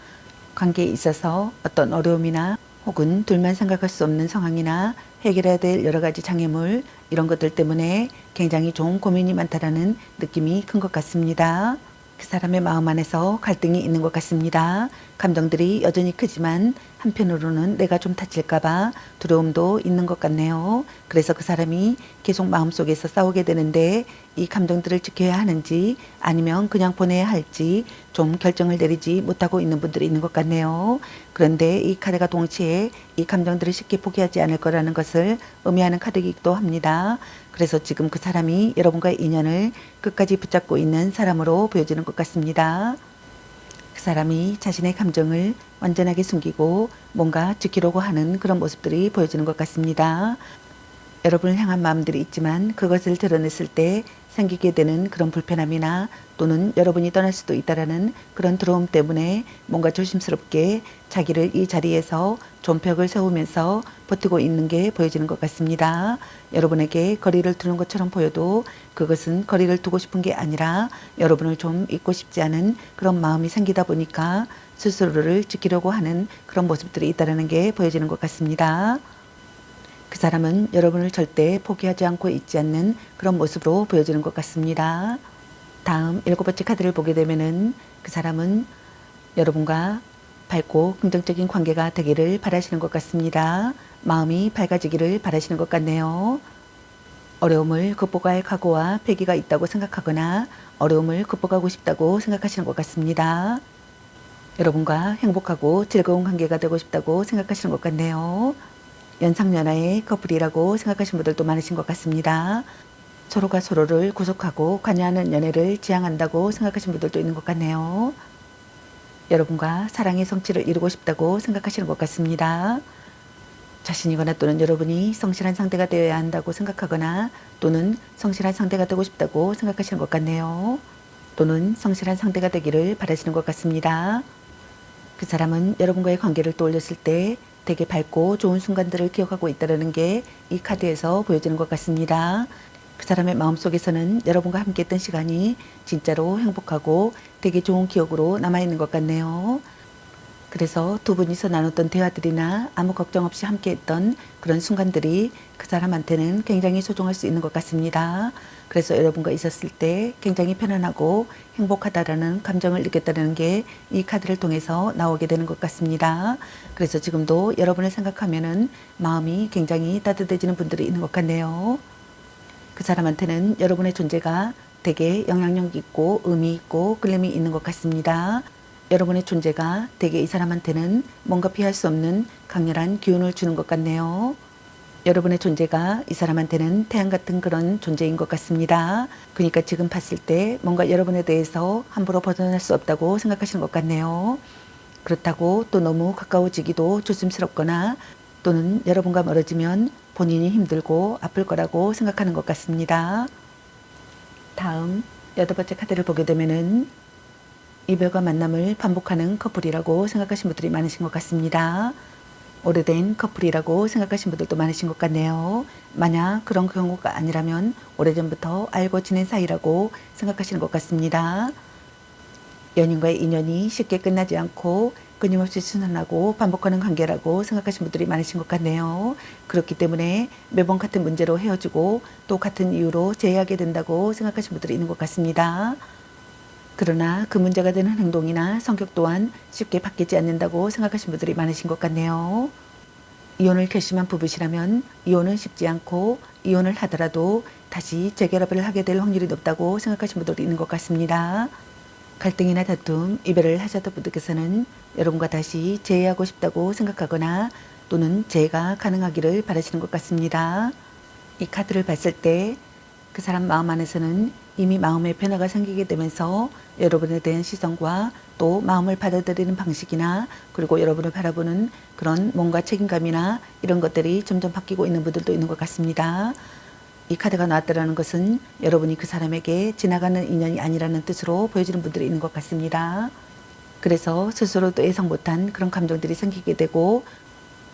관계에 있어서 어떤 어려움이나 혹은 둘만 생각할 수 없는 상황이나 해결해야 될 여러 가지 장애물 이런 것들 때문에 굉장히 좀 고민이 많다라는 느낌이 큰 것 같습니다. 그 사람의 마음 안에서 갈등이 있는 것 같습니다. 감정들이 여전히 크지만 한편으로는 내가 좀 다칠까봐 두려움도 있는 것 같네요. 그래서 그 사람이 계속 마음속에서 싸우게 되는데 이 감정들을 지켜야 하는지 아니면 그냥 보내야 할지 좀 결정을 내리지 못하고 있는 분들이 있는 것 같네요. 그런데 이 카드가 동시에 이 감정들을 쉽게 포기하지 않을 거라는 것을 의미하는 카드이기도 합니다. 그래서 지금 그 사람이 여러분과의 인연을 끝까지 붙잡고 있는 사람으로 보여지는 것 같습니다. 그 사람이 자신의 감정을 완전하게 숨기고 뭔가 지키려고 하는 그런 모습들이 보여지는 것 같습니다. 여러분을 향한 마음들이 있지만 그것을 드러냈을 때 생기게 되는 그런 불편함이나 또는 여러분이 떠날 수도 있다라는 그런 두려움 때문에 뭔가 조심스럽게 자기를 이 자리에서 존벽을 세우면서 버티고 있는 게 보여지는 것 같습니다. 여러분에게 거리를 두는 것처럼 보여도 그것은 거리를 두고 싶은 게 아니라 여러분을 좀 잊고 싶지 않은 그런 마음이 생기다 보니까 스스로를 지키려고 하는 그런 모습들이 있다는 게 보여지는 것 같습니다. 그 사람은 여러분을 절대 포기하지 않고 있지 않는 그런 모습으로 보여지는 것 같습니다. 다음 7번째 카드를 보게 되면은 그 사람은 여러분과 밝고 긍정적인 관계가 되기를 바라시는 것 같습니다. 마음이 밝아지기를 바라시는 것 같네요. 어려움을 극복할 각오와 패기가 있다고 생각하거나 어려움을 극복하고 싶다고 생각하시는 것 같습니다. 여러분과 행복하고 즐거운 관계가 되고 싶다고 생각하시는 것 같네요. 연상연하의 커플이라고 생각하시는 분들도 많으신 것 같습니다. 서로가 서로를 구속하고 관여하는 연애를 지향한다고 생각하시는 분들도 있는 것 같네요. 여러분과 사랑의 성취를 이루고 싶다고 생각하시는 것 같습니다. 자신이거나 또는 여러분이 성실한 상대가 되어야 한다고 생각하거나 또는 성실한 상대가 되고 싶다고 생각하시는 것 같네요. 또는 성실한 상대가 되기를 바라시는 것 같습니다. 그 사람은 여러분과의 관계를 떠올렸을 때 되게 밝고 좋은 순간들을 기억하고 있다는 게 이 카드에서 보여지는 것 같습니다. 그 사람의 마음속에서는 여러분과 함께 했던 시간이 진짜로 행복하고 되게 좋은 기억으로 남아있는 것 같네요. 그래서 두 분이서 나눴던 대화들이나 아무 걱정 없이 함께 했던 그런 순간들이 그 사람한테는 굉장히 소중할 수 있는 것 같습니다. 그래서 여러분과 있었을 때 굉장히 편안하고 행복하다라는 감정을 느꼈다는 게 이 카드를 통해서 나오게 되는 것 같습니다. 그래서 지금도 여러분을 생각하면은 마음이 굉장히 따뜻해지는 분들이 있는 것 같네요. 그 사람한테는 여러분의 존재가 되게 영향력 있고 의미 있고 끌림이 있는 것 같습니다. 여러분의 존재가 되게 이 사람한테는 뭔가 피할 수 없는 강렬한 기운을 주는 것 같네요. 여러분의 존재가 이 사람한테는 태양 같은 그런 존재인 것 같습니다. 그러니까 지금 봤을 때 뭔가 여러분에 대해서 함부로 벗어날 수 없다고 생각하시는 것 같네요. 그렇다고 또 너무 가까워지기도 조심스럽거나 또는 여러분과 멀어지면 본인이 힘들고 아플 거라고 생각하는 것 같습니다. 다음 8번째 카드를 보게 되면은 이별과 만남을 반복하는 커플이라고 생각하신 분들이 많으신 것 같습니다. 오래된 커플이라고 생각하신 분들도 많으신 것 같네요. 만약 그런 경우가 아니라면 오래전부터 알고 지낸 사이라고 생각하시는 것 같습니다. 연인과의 인연이 쉽게 끝나지 않고 끊임없이 순환하고 반복하는 관계라고 생각하시는 분들이 많으신 것 같네요. 그렇기 때문에 매번 같은 문제로 헤어지고 또 같은 이유로 재회하게 된다고 생각하시는 분들이 있는 것 같습니다. 그러나 그 문제가 되는 행동이나 성격 또한 쉽게 바뀌지 않는다고 생각하시는 분들이 많으신 것 같네요. 이혼을 결심한 부부시라면 이혼은 쉽지 않고 이혼을 하더라도 다시 재결합을 하게 될 확률이 높다고 생각하시는 분들이 있는 것 같습니다. 갈등이나 다툼, 이별을 하셨던 분들께서는 여러분과 다시 재회하고 싶다고 생각하거나 또는 재회가 가능하기를 바라시는 것 같습니다. 이 카드를 봤을 때 그 사람 마음 안에서는 이미 마음의 변화가 생기게 되면서 여러분에 대한 시선과 또 마음을 받아들이는 방식이나 그리고 여러분을 바라보는 그런 뭔가 책임감이나 이런 것들이 점점 바뀌고 있는 분들도 있는 것 같습니다. 이 카드가 나왔다는 것은 여러분이 그 사람에게 지나가는 인연이 아니라는 뜻으로 보여지는 분들이 있는 것 같습니다. 그래서 스스로도 예상 못한 그런 감정들이 생기게 되고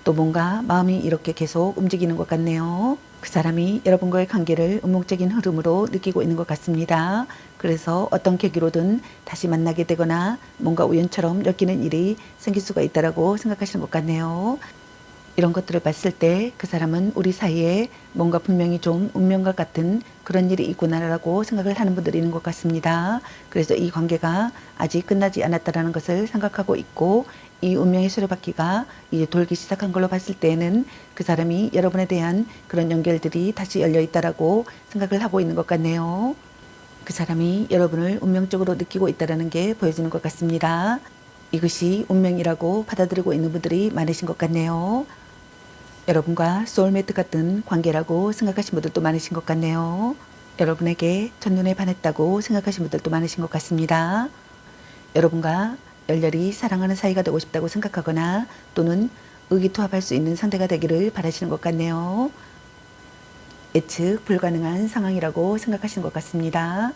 또 뭔가 마음이 이렇게 계속 움직이는 것 같네요. 그 사람이 여러분과의 관계를 음모적인 흐름으로 느끼고 있는 것 같습니다. 그래서 어떤 계기로든 다시 만나게 되거나 뭔가 우연처럼 엮이는 일이 생길 수가 있다고 생각하시는 것 같네요. 이런 것들을 봤을 때 그 사람은 우리 사이에 뭔가 분명히 좀 운명과 같은 그런 일이 있구나라고 생각을 하는 분들이 있는 것 같습니다. 그래서 이 관계가 아직 끝나지 않았다라는 것을 생각하고 있고 이 운명의 수레바퀴가 이제 돌기 시작한 걸로 봤을 때는 그 사람이 여러분에 대한 그런 연결들이 다시 열려 있다라고 생각을 하고 있는 것 같네요. 그 사람이 여러분을 운명적으로 느끼고 있다는 게 보여지는 것 같습니다. 이것이 운명이라고 받아들이고 있는 분들이 많으신 것 같네요. 여러분과 소울메이트 같은 관계라고 생각하신 분들도 많으신 것 같네요. 여러분에게 첫눈에 반했다고 생각하신 분들도 많으신 것 같습니다. 여러분과 열렬히 사랑하는 사이가 되고 싶다고 생각하거나 또는 의기투합할 수 있는 상대가 되기를 바라시는 것 같네요. 예측 불가능한 상황이라고 생각하시는 것 같습니다.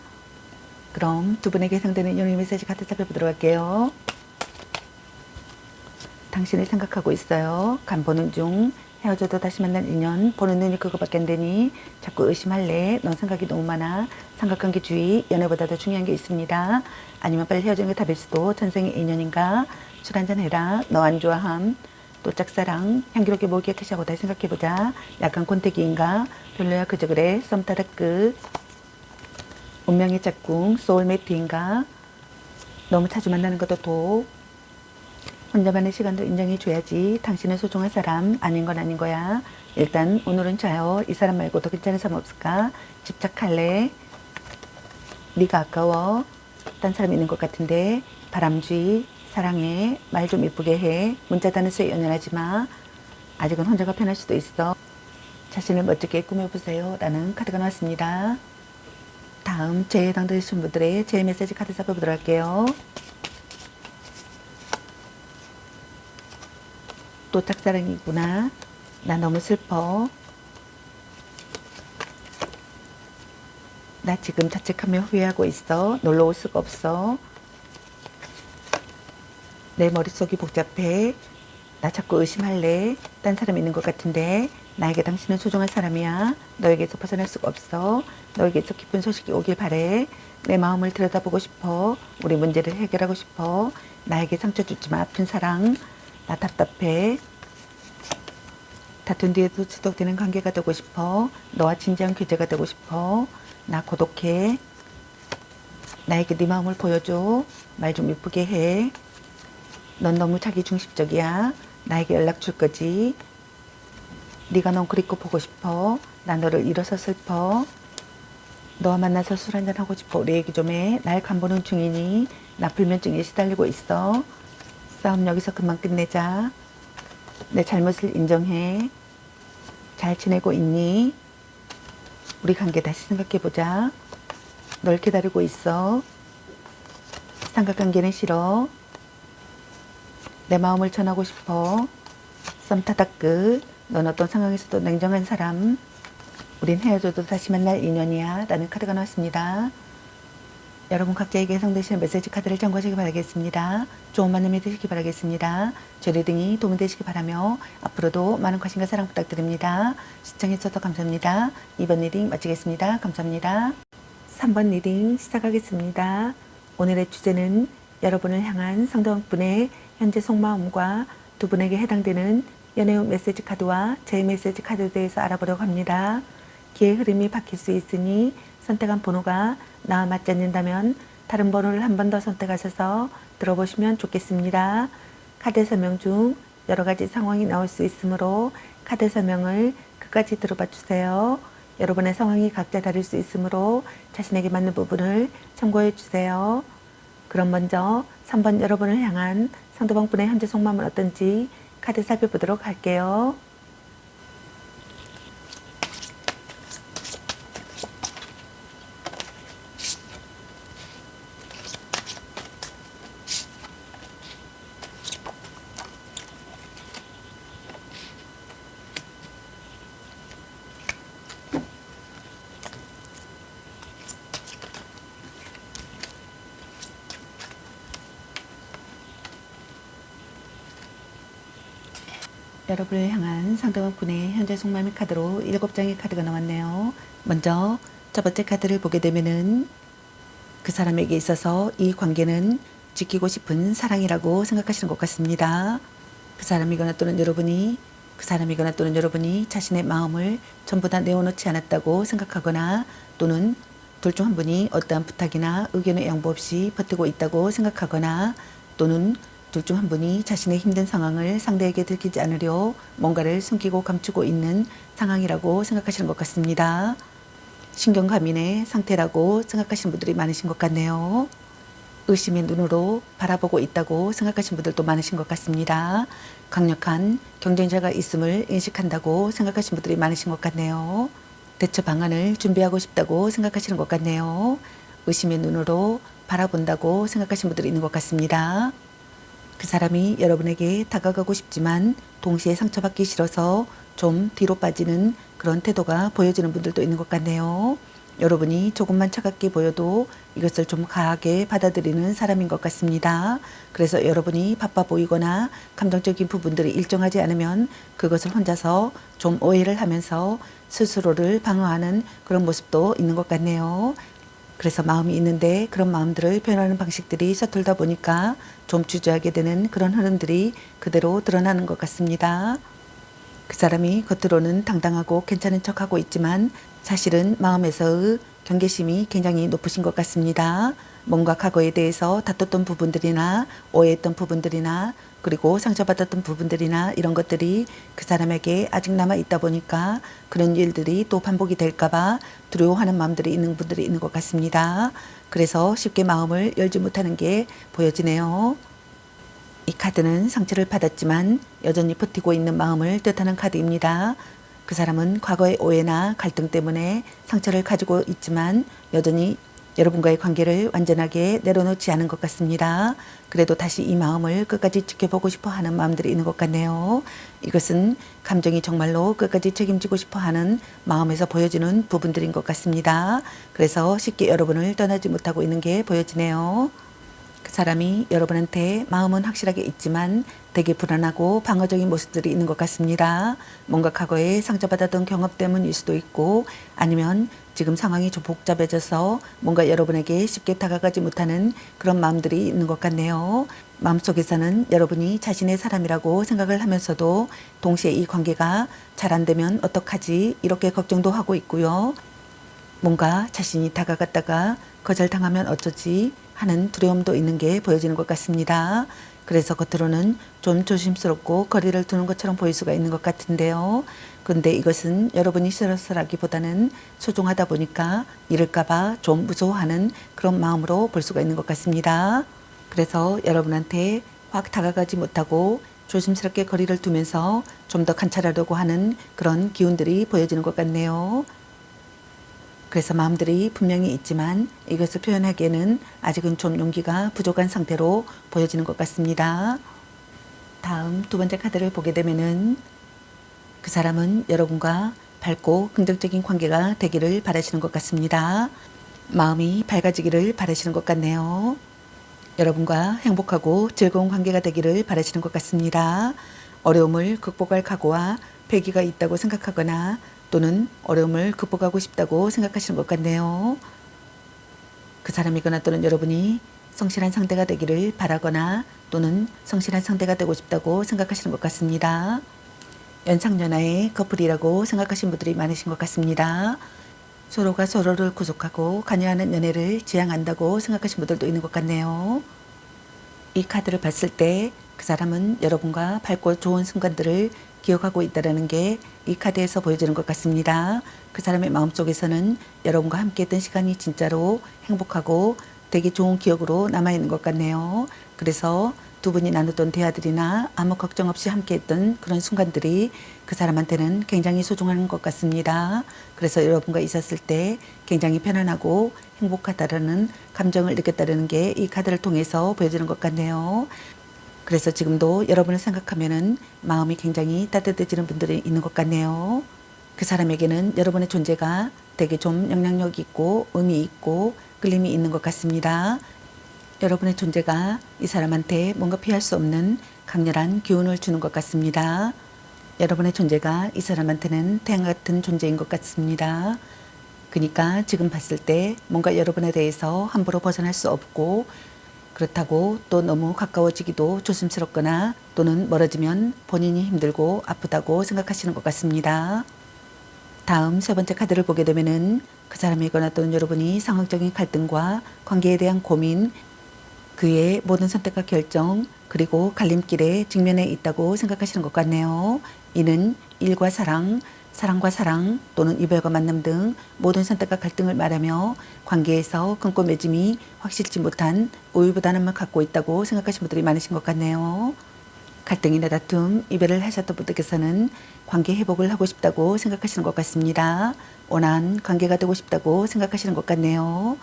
그럼 두 분에게 해당되는 연애 메시지 카드 살펴보도록 할게요. 당신을 생각하고 있어요. 간 보는 중. 헤어져도 다시 만날 인연. 보는 눈이 그거밖에 안 되니 자꾸 의심할래. 넌 생각이 너무 많아. 삼각관계 주의. 연애보다 더 중요한 게 있습니다. 아니면 빨리 헤어지는 게 답일 수도. 전생의 인연인가. 술 한잔 해라. 너 안 좋아함. 또 짝사랑. 향기롭게 뭘 기억하시고 다시 생각해보자. 약간 권태기인가. 별로야 그저 그래. 썸 타다 끝. 운명의 짝꿍. 소울메이트인가. 너무 자주 만나는 것도 독. 혼자만의 시간도 인정해줘야지. 당신은 소중한 사람 아닌 건 아닌 거야. 일단 오늘은 자요. 이 사람 말고 더 괜찮은 사람 없을까? 집착할래? 네가 아까워. 딴 사람 있는 것 같은데. 바람쥐. 사랑해. 말 좀 예쁘게 해. 문자 다는수에 연연하지 마. 아직은 혼자가 편할 수도 있어. 자신을 멋지게 꾸며보세요. 라는 카드가 나왔습니다. 다음 재에 해당되신 분들의 재 메시지 카드 잡아보도록 할게요. 또 짝사랑이구나. 나 너무 슬퍼. 나 지금 자책하며 후회하고 있어. 놀러 올 수가 없어. 내 머릿속이 복잡해. 나 자꾸 의심할래. 딴 사람 있는 것 같은데. 나에게 당신은 소중한 사람이야. 너에게서 벗어날 수가 없어. 너에게서 기쁜 소식이 오길 바래. 내 마음을 들여다보고 싶어. 우리 문제를 해결하고 싶어. 나에게 상처 주지 마. 아픈 사랑. 나 답답해. 다툰 뒤에도 지속되는 관계가 되고 싶어. 너와 진지한 교제가 되고 싶어. 나 고독해. 나에게 네 마음을 보여줘. 말 좀 예쁘게 해. 넌 너무 자기중심적이야. 나에게 연락 줄 거지. 네가 너무 그립고 보고 싶어. 나 너를 잃어서 슬퍼. 너와 만나서 술 한잔 하고 싶어. 우리 얘기 좀 해. 날 간보는 중이니. 나 불면증에 시달리고 있어. 싸움 여기서 그만 끝내자. 내 잘못을 인정해. 잘 지내고 있니? 우리 관계 다시 생각해보자. 널 기다리고 있어. 삼각관계는 싫어. 내 마음을 전하고 싶어. 썸 타다 끝. 넌 어떤 상황에서도 냉정한 사람. 우린 헤어져도 다시 만날 인연이야. 라는 카드가 나왔습니다. 여러분 각자에게 해당되시는 메시지 카드를 참고하시기 바라겠습니다. 좋은 만남이 되시기 바라겠습니다. 제 리딩이 도움이 되시기 바라며 앞으로도 많은 관심과 사랑 부탁드립니다. 시청해주셔서 감사합니다. 2번 리딩 마치겠습니다. 감사합니다. 3번 리딩 시작하겠습니다. 오늘의 주제는 여러분을 향한 상대방분의 현재 속마음과 두 분에게 해당되는 연애운 메시지 카드와 제 메시지 카드에 대해서 알아보려고 합니다. 기의 흐름이 바뀔 수 있으니 선택한 번호가 나와 맞지 않는다면 다른 번호를 한 번 더 선택하셔서 들어보시면 좋겠습니다. 카드 설명 중 여러 가지 상황이 나올 수 있으므로 카드 설명을 끝까지 들어봐 주세요. 여러분의 상황이 각자 다를 수 있으므로 자신에게 맞는 부분을 참고해 주세요. 그럼 먼저 3번 여러분을 향한 상대방 분의 현재 속마음은 어떤지 카드 살펴보도록 할게요. 여러분을 향한 상대방 분의 현재 속마음의 카드로 7장의 카드가 나왔네요. 먼저 첫 번째 카드를 보게 되면은 그 사람에게 있어서 이 관계는 지키고 싶은 사랑이라고 생각하시는 것 같습니다. 그 사람이거나 또는 여러분이 자신의 마음을 전부 다 내어놓지 않았다고 생각하거나 또는 둘 중 한 분이 어떠한 부탁이나 의견의 양보 없이 버티고 있다고 생각하거나 또는 둘 중 한 분이 자신의 힘든 상황을 상대에게 들키지 않으려 뭔가를 숨기고 감추고 있는 상황이라고 생각하시는 것 같습니다. 신경과민의 상태라고 생각하시는 분들이 많으신 것 같네요. 의심의 눈으로 바라보고 있다고 생각하시는 분들도 많으신 것 같습니다. 강력한 경쟁자가 있음을 인식한다고 생각하시는 분들이 많으신 것 같네요. 대처 방안을 준비하고 싶다고 생각하시는 것 같네요. 의심의 눈으로 바라본다고 생각하시는 분들이 있는 것 같습니다. 그 사람이 여러분에게 다가가고 싶지만 동시에 상처받기 싫어서 좀 뒤로 빠지는 그런 태도가 보여지는 분들도 있는 것 같네요. 여러분이 조금만 차갑게 보여도 이것을 좀 강하게 받아들이는 사람인 것 같습니다. 그래서 여러분이 바빠 보이거나 감정적인 부분들이 일정하지 않으면 그것을 혼자서 좀 오해를 하면서 스스로를 방어하는 그런 모습도 있는 것 같네요. 그래서 마음이 있는데 그런 마음들을 표현하는 방식들이 서툴다 보니까 좀 주저하게 되는 그런 흐름들이 그대로 드러나는 것 같습니다. 그 사람이 겉으로는 당당하고 괜찮은 척하고 있지만 사실은 마음에서의 경계심이 굉장히 높으신 것 같습니다. 뭔가 과거에 대해서 다퉜던 부분들이나 오해했던 부분들이나 그리고 상처받았던 부분들이나 이런 것들이 그 사람에게 아직 남아 있다 보니까 그런 일들이 또 반복이 될까봐 두려워하는 마음들이 있는 분들이 있는 것 같습니다. 그래서 쉽게 마음을 열지 못하는 게 보여지네요. 이 카드는 상처를 받았지만 여전히 버티고 있는 마음을 뜻하는 카드입니다. 그 사람은 과거의 오해나 갈등 때문에 상처를 가지고 있지만 여전히 여러분과의 관계를 완전하게 내려놓지 않은 것 같습니다. 그래도 다시 이 마음을 끝까지 지켜보고 싶어 하는 마음들이 있는 것 같네요. 이것은 감정이 정말로 끝까지 책임지고 싶어 하는 마음에서 보여지는 부분들인 것 같습니다. 그래서 쉽게 여러분을 떠나지 못하고 있는 게 보여지네요. 그 사람이 여러분한테 마음은 확실하게 있지만 되게 불안하고 방어적인 모습들이 있는 것 같습니다. 뭔가 과거에 상처받았던 경험 때문일 수도 있고 아니면 지금 상황이 좀 복잡해져서 뭔가 여러분에게 쉽게 다가가지 못하는 그런 마음들이 있는 것 같네요. 마음속에서는 여러분이 자신의 사람이라고 생각을 하면서도 동시에 이 관계가 잘 안 되면 어떡하지 이렇게 걱정도 하고 있고요. 뭔가 자신이 다가갔다가 거절당하면 어쩌지 하는 두려움도 있는 게 보여지는 것 같습니다. 그래서 겉으로는 좀 조심스럽고 거리를 두는 것처럼 보일 수가 있는 것 같은데요. 그런데 이것은 여러분이 싫어서라기보다는 소중하다 보니까 잃을까봐 좀 무서워하는 그런 마음으로 볼 수가 있는 것 같습니다. 그래서 여러분한테 확 다가가지 못하고 조심스럽게 거리를 두면서 좀 더 관찰하려고 하는 그런 기운들이 보여지는 것 같네요. 그래서 마음들이 분명히 있지만 이것을 표현하기에는 아직은 좀 용기가 부족한 상태로 보여지는 것 같습니다. 다음 두 번째 카드를 보게 되면은 그 사람은 여러분과 밝고 긍정적인 관계가 되기를 바라시는 것 같습니다. 마음이 밝아지기를 바라시는 것 같네요. 여러분과 행복하고 즐거운 관계가 되기를 바라시는 것 같습니다. 어려움을 극복할 각오와 패기가 있다고 생각하거나 또는 어려움을 극복하고 싶다고 생각하시는 것 같네요. 그 사람이거나 또는 여러분이 성실한 상대가 되기를 바라거나 또는 성실한 상대가 되고 싶다고 생각하시는 것 같습니다. 연상연하의 커플이라고 생각하시는 분들이 많으신 것 같습니다. 서로가 서로를 구속하고 관여하는 연애를 지향한다고 생각하시는 분들도 있는 것 같네요. 이 카드를 봤을 때 그 사람은 여러분과 밝고 좋은 순간들을 기억하고 있다는 게 이 카드에서 보여지는 것 같습니다. 그 사람의 마음속에서는 여러분과 함께했던 시간이 진짜로 행복하고 되게 좋은 기억으로 남아있는 것 같네요. 그래서 두 분이 나눴던 대화들이나 아무 걱정 없이 함께했던 그런 순간들이 그 사람한테는 굉장히 소중한 것 같습니다. 그래서 여러분과 있었을 때 굉장히 편안하고 행복하다라는 감정을 느꼈다는 게 이 카드를 통해서 보여지는 것 같네요. 그래서 지금도 여러분을 생각하면은 마음이 굉장히 따뜻해지는 분들이 있는 것 같네요. 그 사람에게는 여러분의 존재가 되게 좀 영향력 있고 의미 있고 끌림이 있는 것 같습니다. 여러분의 존재가 이 사람한테 뭔가 피할 수 없는 강렬한 기운을 주는 것 같습니다. 여러분의 존재가 이 사람한테는 태양 같은 존재인 것 같습니다. 그러니까 지금 봤을 때 뭔가 여러분에 대해서 함부로 벗어날 수 없고 그렇다고 또 너무 가까워지기도 조심스럽거나 또는 멀어지면 본인이 힘들고 아프다고 생각하시는 것 같습니다. 다음 세 번째 카드를 보게 되면은 그 사람이거나 또는 여러분이 상황적인 갈등과 관계에 대한 고민, 그의 모든 선택과 결정, 그리고 갈림길에 직면해 있다고 생각하시는 것 같네요. 이는 일과 사랑, 사랑과 사랑 또는 이별과 만남 등 모든 선택과 갈등을 말하며 관계에서 끊고 맺음이 확실치 못한 우유부단함을 갖고 있다고 생각하시는 분들이 많으신 것 같네요. 갈등이나 다툼, 이별을 하셨던 분들께서는 관계 회복을 하고 싶다고 생각하시는 것 같습니다. 원한 관계가 되고 싶다고 생각하시는 것 같네요.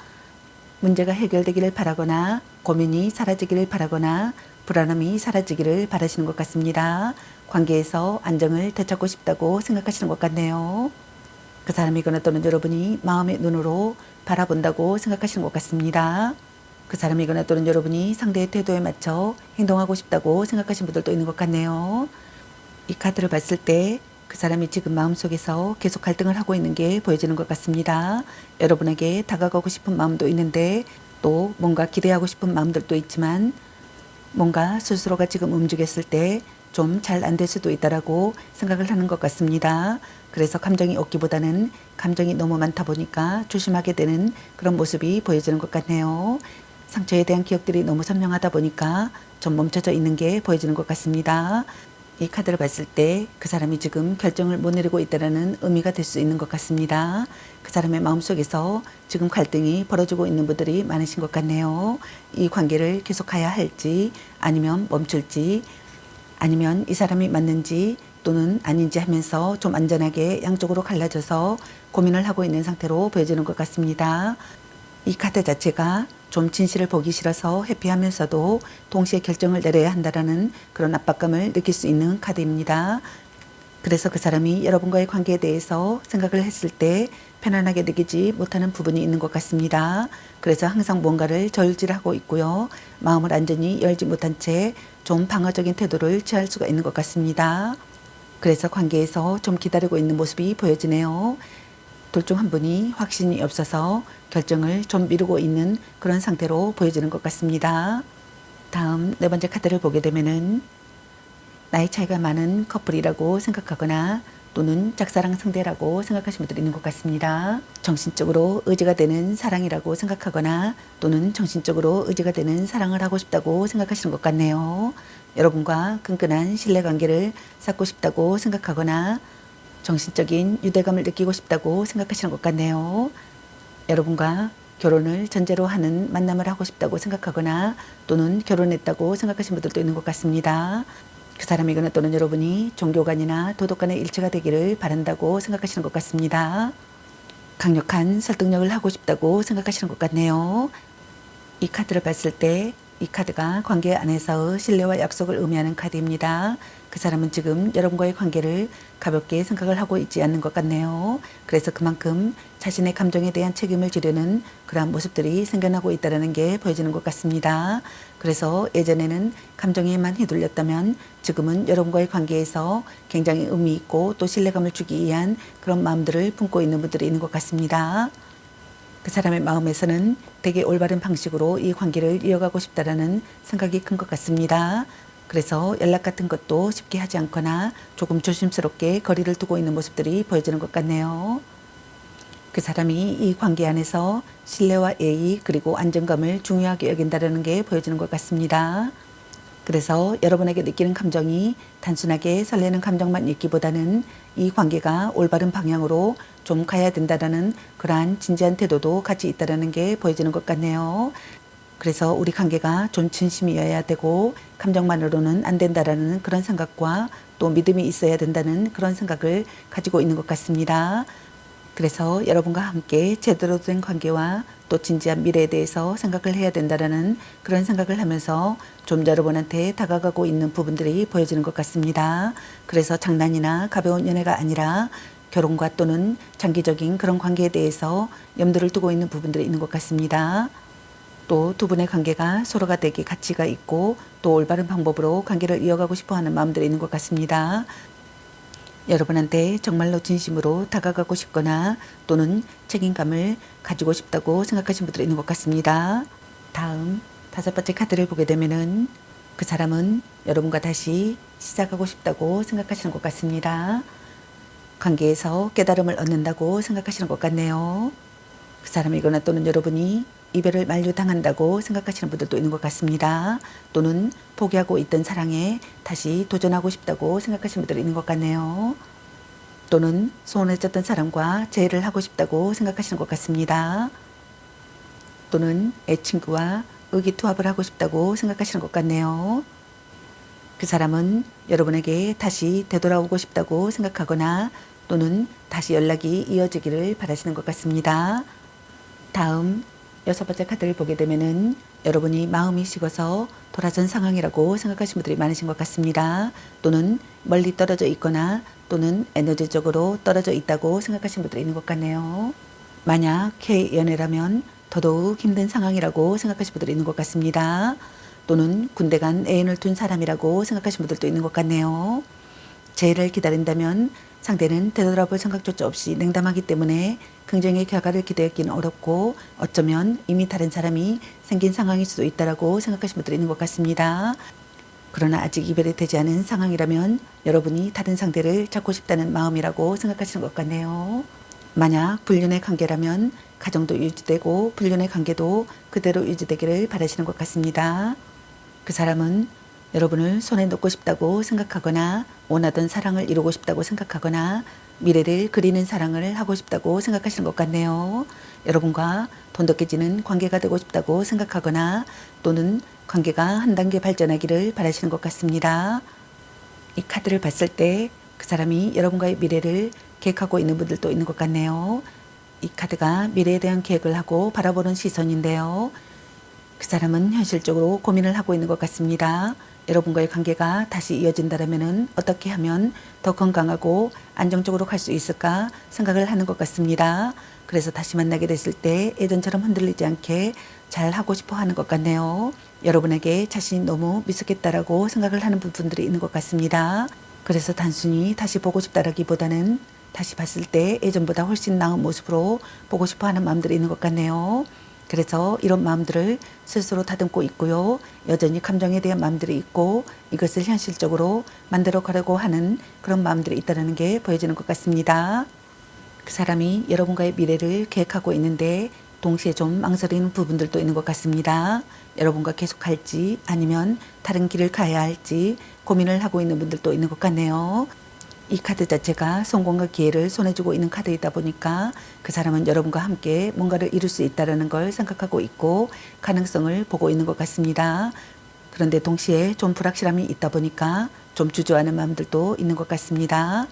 문제가 해결되기를 바라거나 고민이 사라지기를 바라거나 불안함이 사라지기를 바라시는 것 같습니다. 관계에서 안정을 되찾고 싶다고 생각하시는 것 같네요. 그 사람이거나 또는 여러분이 마음의 눈으로 바라본다고 생각하시는 것 같습니다. 그 사람이거나 또는 여러분이 상대의 태도에 맞춰 행동하고 싶다고 생각하시는 분들도 있는 것 같네요. 이 카드를 봤을 때 그 사람이 지금 마음속에서 계속 갈등을 하고 있는 게 보여지는 것 같습니다. 여러분에게 다가가고 싶은 마음도 있는데 또 뭔가 기대하고 싶은 마음들도 있지만 뭔가 스스로가 지금 움직였을 때 좀 잘 안 될 수도 있다라고 생각을 하는 것 같습니다. 그래서 감정이 없기보다는 감정이 너무 많다 보니까 조심하게 되는 그런 모습이 보여지는 것 같네요. 상처에 대한 기억들이 너무 선명하다 보니까 좀 멈춰져 있는 게 보여지는 것 같습니다. 이 카드를 봤을 때 그 사람이 지금 결정을 못 내리고 있다는 의미가 될 수 있는 것 같습니다. 그 사람의 마음속에서 지금 갈등이 벌어지고 있는 분들이 많으신 것 같네요. 이 관계를 계속 가야 할지 아니면 멈출지 아니면 이 사람이 맞는지 또는 아닌지 하면서 좀 안전하게 양쪽으로 갈라져서 고민을 하고 있는 상태로 보여지는 것 같습니다. 이 카드 자체가 좀 진실을 보기 싫어서 회피하면서도 동시에 결정을 내려야 한다는 그런 압박감을 느낄 수 있는 카드입니다. 그래서 그 사람이 여러분과의 관계에 대해서 생각을 했을 때 편안하게 느끼지 못하는 부분이 있는 것 같습니다. 그래서 항상 뭔가를 저울질하고 있고요. 마음을 완전히 열지 못한 채 좀 방어적인 태도를 취할 수가 있는 것 같습니다. 그래서 관계에서 좀 기다리고 있는 모습이 보여지네요. 둘 중 한 분이 확신이 없어서 결정을 좀 미루고 있는 그런 상태로 보여지는 것 같습니다. 다음 네 번째 카드를 보게 되면은 나이 차이가 많은 커플이라고 생각하거나 또는 짝사랑 상대라고 생각하시는 분들이 있는 것 같습니다. 정신적으로 의지가 되는 사랑이라고 생각하거나 또는 정신적으로 의지가 되는 사랑을 하고 싶다고 생각하시는 것 같네요. 여러분과 끈끈한 신뢰관계를 쌓고 싶다고 생각하거나 정신적인 유대감을 느끼고 싶다고 생각하시는 것 같네요. 여러분과 결혼을 전제로 하는 만남을 하고 싶다고 생각하거나 또는 결혼했다고 생각하시는 분들도 있는 것 같습니다. 그 사람이거나 또는 여러분이 종교관이나 도덕관의 일치가 되기를 바란다고 생각하시는 것 같습니다. 강력한 설득력을 하고 싶다고 생각하시는 것 같네요. 이 카드를 봤을 때 이 카드가 관계 안에서 신뢰와 약속을 의미하는 카드입니다. 그 사람은 지금 여러분과의 관계를 가볍게 생각을 하고 있지 않는 것 같네요. 그래서 그만큼 자신의 감정에 대한 책임을 지려는 그러한 모습들이 생겨나고 있다는 게 보여지는 것 같습니다. 그래서 예전에는 감정에만 휘둘렸다면 지금은 여러분과의 관계에서 굉장히 의미 있고 또 신뢰감을 주기 위한 그런 마음들을 품고 있는 분들이 있는 것 같습니다. 그 사람의 마음에서는 되게 올바른 방식으로 이 관계를 이어가고 싶다라는 생각이 큰 것 같습니다. 그래서 연락 같은 것도 쉽게 하지 않거나 조금 조심스럽게 거리를 두고 있는 모습들이 보여지는 것 같네요. 그 사람이 이 관계 안에서 신뢰와 예의 그리고 안정감을 중요하게 여긴다는 게 보여지는 것 같습니다. 그래서 여러분에게 느끼는 감정이 단순하게 설레는 감정만 있기보다는 이 관계가 올바른 방향으로 좀 가야 된다는 그러한 진지한 태도도 같이 있다는 게 보여지는 것 같네요. 그래서 우리 관계가 좀 진심이어야 되고 감정만으로는 안 된다라는 그런 생각과 또 믿음이 있어야 된다는 그런 생각을 가지고 있는 것 같습니다. 그래서 여러분과 함께 제대로 된 관계와 또 진지한 미래에 대해서 생각을 해야 된다는 그런 생각을 하면서 좀 여러분한테 다가가고 있는 부분들이 보여지는 것 같습니다. 그래서 장난이나 가벼운 연애가 아니라 결혼과 또는 장기적인 그런 관계에 대해서 염두를 두고 있는 부분들이 있는 것 같습니다. 또 두 분의 관계가 서로가 되게 가치가 있고 또 올바른 방법으로 관계를 이어가고 싶어 하는 마음들이 있는 것 같습니다. 여러분한테 정말로 진심으로 다가가고 싶거나 또는 책임감을 가지고 싶다고 생각하시는 분들이 있는 것 같습니다. 다음 5번째 카드를 보게 되면은 그 사람은 여러분과 다시 시작하고 싶다고 생각하시는 것 같습니다. 관계에서 깨달음을 얻는다고 생각하시는 것 같네요. 그 사람이거나 또는 여러분이 이별을 만류당한다고 생각하시는 분들도 있는 것 같습니다. 또는 포기하고 있던 사랑에 다시 도전하고 싶다고 생각하시는 분들이 있는 것 같네요. 또는 소원해졌던 사람과 재회를 하고 싶다고 생각하시는 것 같습니다. 또는 애친구와 의기투합을 하고 싶다고 생각하시는 것 같네요. 그 사람은 여러분에게 다시 되돌아오고 싶다고 생각하거나 또는 다시 연락이 이어지기를 바라시는 것 같습니다. 다음 6번째 카드를 보게 되면은 여러분이 마음이 식어서 돌아선 상황이라고 생각하시는 분들이 많으신 것 같습니다. 또는 멀리 떨어져 있거나 또는 에너지적으로 떨어져 있다고 생각하시는 분들이 있는 것 같네요. 만약 K연애라면 더더욱 힘든 상황이라고 생각하시는 분들이 있는 것 같습니다. 또는 군대 간 애인을 둔 사람이라고 생각하시는 분들도 있는 것 같네요. 재해를 기다린다면 상대는 되돌아볼 생각조차 없이 냉담하기 때문에 긍정의 결과를 기대하기는 어렵고 어쩌면 이미 다른 사람이 생긴 상황일 수도 있다라고 생각하시는 분들이 있는 것 같습니다. 그러나 아직 이별이 되지 않은 상황이라면 여러분이 다른 상대를 찾고 싶다는 마음이라고 생각하시는 것 같네요. 만약 불륜의 관계라면 가정도 유지되고 불륜의 관계도 그대로 유지되기를 바라시는 것 같습니다. 그 사람은 여러분을 손에 넣고 싶다고 생각하거나 원하던 사랑을 이루고 싶다고 생각하거나 미래를 그리는 사랑을 하고 싶다고 생각하시는 것 같네요. 여러분과 돈독해지는 관계가 되고 싶다고 생각하거나 또는 관계가 한 단계 발전하기를 바라시는 것 같습니다. 이 카드를 봤을 때 그 사람이 여러분과의 미래를 계획하고 있는 분들도 있는 것 같네요. 이 카드가 미래에 대한 계획을 하고 바라보는 시선인데요. 그 사람은 현실적으로 고민을 하고 있는 것 같습니다. 여러분과의 관계가 다시 이어진다면 어떻게 하면 더 건강하고 안정적으로 갈 수 있을까 생각을 하는 것 같습니다. 그래서 다시 만나게 됐을 때 예전처럼 흔들리지 않게 잘 하고 싶어 하는 것 같네요. 여러분에게 자신이 너무 미숙했다라고 생각을 하는 부분들이 있는 것 같습니다. 그래서 단순히 다시 보고 싶다라기보다는 다시 봤을 때 예전보다 훨씬 나은 모습으로 보고 싶어 하는 마음들이 있는 것 같네요. 그래서 이런 마음들을 스스로 다듬고 있고요. 여전히 감정에 대한 마음들이 있고 이것을 현실적으로 만들어 가려고 하는 그런 마음들이 있다는 게 보여지는 것 같습니다. 그 사람이 여러분과의 미래를 계획하고 있는데 동시에 좀 망설이는 부분들도 있는 것 같습니다. 여러분과 계속 할지 아니면 다른 길을 가야 할지 고민을 하고 있는 분들도 있는 것 같네요. 이 카드 자체가 성공과 기회를 손에 쥐고 있는 카드이다 보니까 그 사람은 여러분과 함께 뭔가를 이룰 수 있다는 걸 생각하고 있고 가능성을 보고 있는 것 같습니다. 그런데 동시에 좀 불확실함이 있다 보니까 좀 주저하는 마음들도 있는 것 같습니다.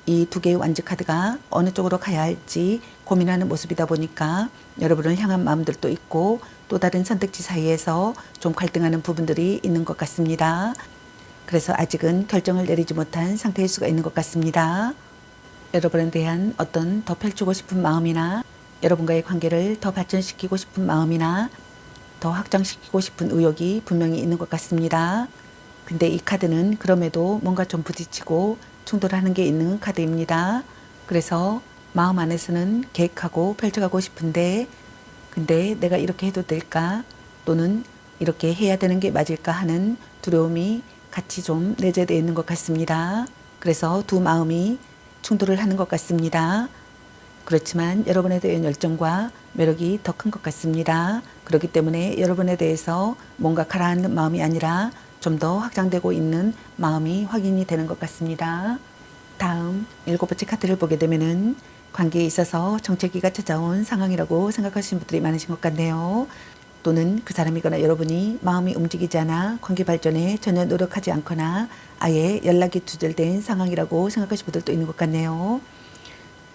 이 두 개의 완즈 카드가 어느 쪽으로 가야 할지 고민하는 모습이다 보니까 여러분을 향한 마음들도 있고 또 다른 선택지 사이에서 좀 갈등하는 부분들이 있는 것 같습니다. 그래서 아직은 결정을 내리지 못한 상태일 수가 있는 것 같습니다. 여러분에 대한 어떤 더 펼치고 싶은 마음이나 여러분과의 관계를 더 발전시키고 싶은 마음이나 더 확장시키고 싶은 의욕이 분명히 있는 것 같습니다. 근데 이 카드는 그럼에도 뭔가 좀 부딪히고 충돌하는 게 있는 카드입니다. 그래서 마음 안에서는 계획하고 펼쳐가고 싶은데 근데 내가 이렇게 해도 될까? 또는 이렇게 해야 되는 게 맞을까 하는 두려움이 같이 좀 내재되어 있는 것 같습니다. 그래서 두 마음이 충돌을 하는 것 같습니다. 그렇지만 여러분에 대한 열정과 매력이 더 큰 것 같습니다. 그렇기 때문에 여러분에 대해서 뭔가 가라앉는 마음이 아니라 좀 더 확장되고 있는 마음이 확인이 되는 것 같습니다. 다음 7번째 카드를 보게 되면은 관계에 있어서 정체기가 찾아온 상황이라고 생각하시는 분들이 많으신 것 같네요. 또는 그 사람이거나 여러분이 마음이 움직이지 않아 관계 발전에 전혀 노력하지 않거나 아예 연락이 두절된 상황이라고 생각하시는 분들도 있는 것 같네요.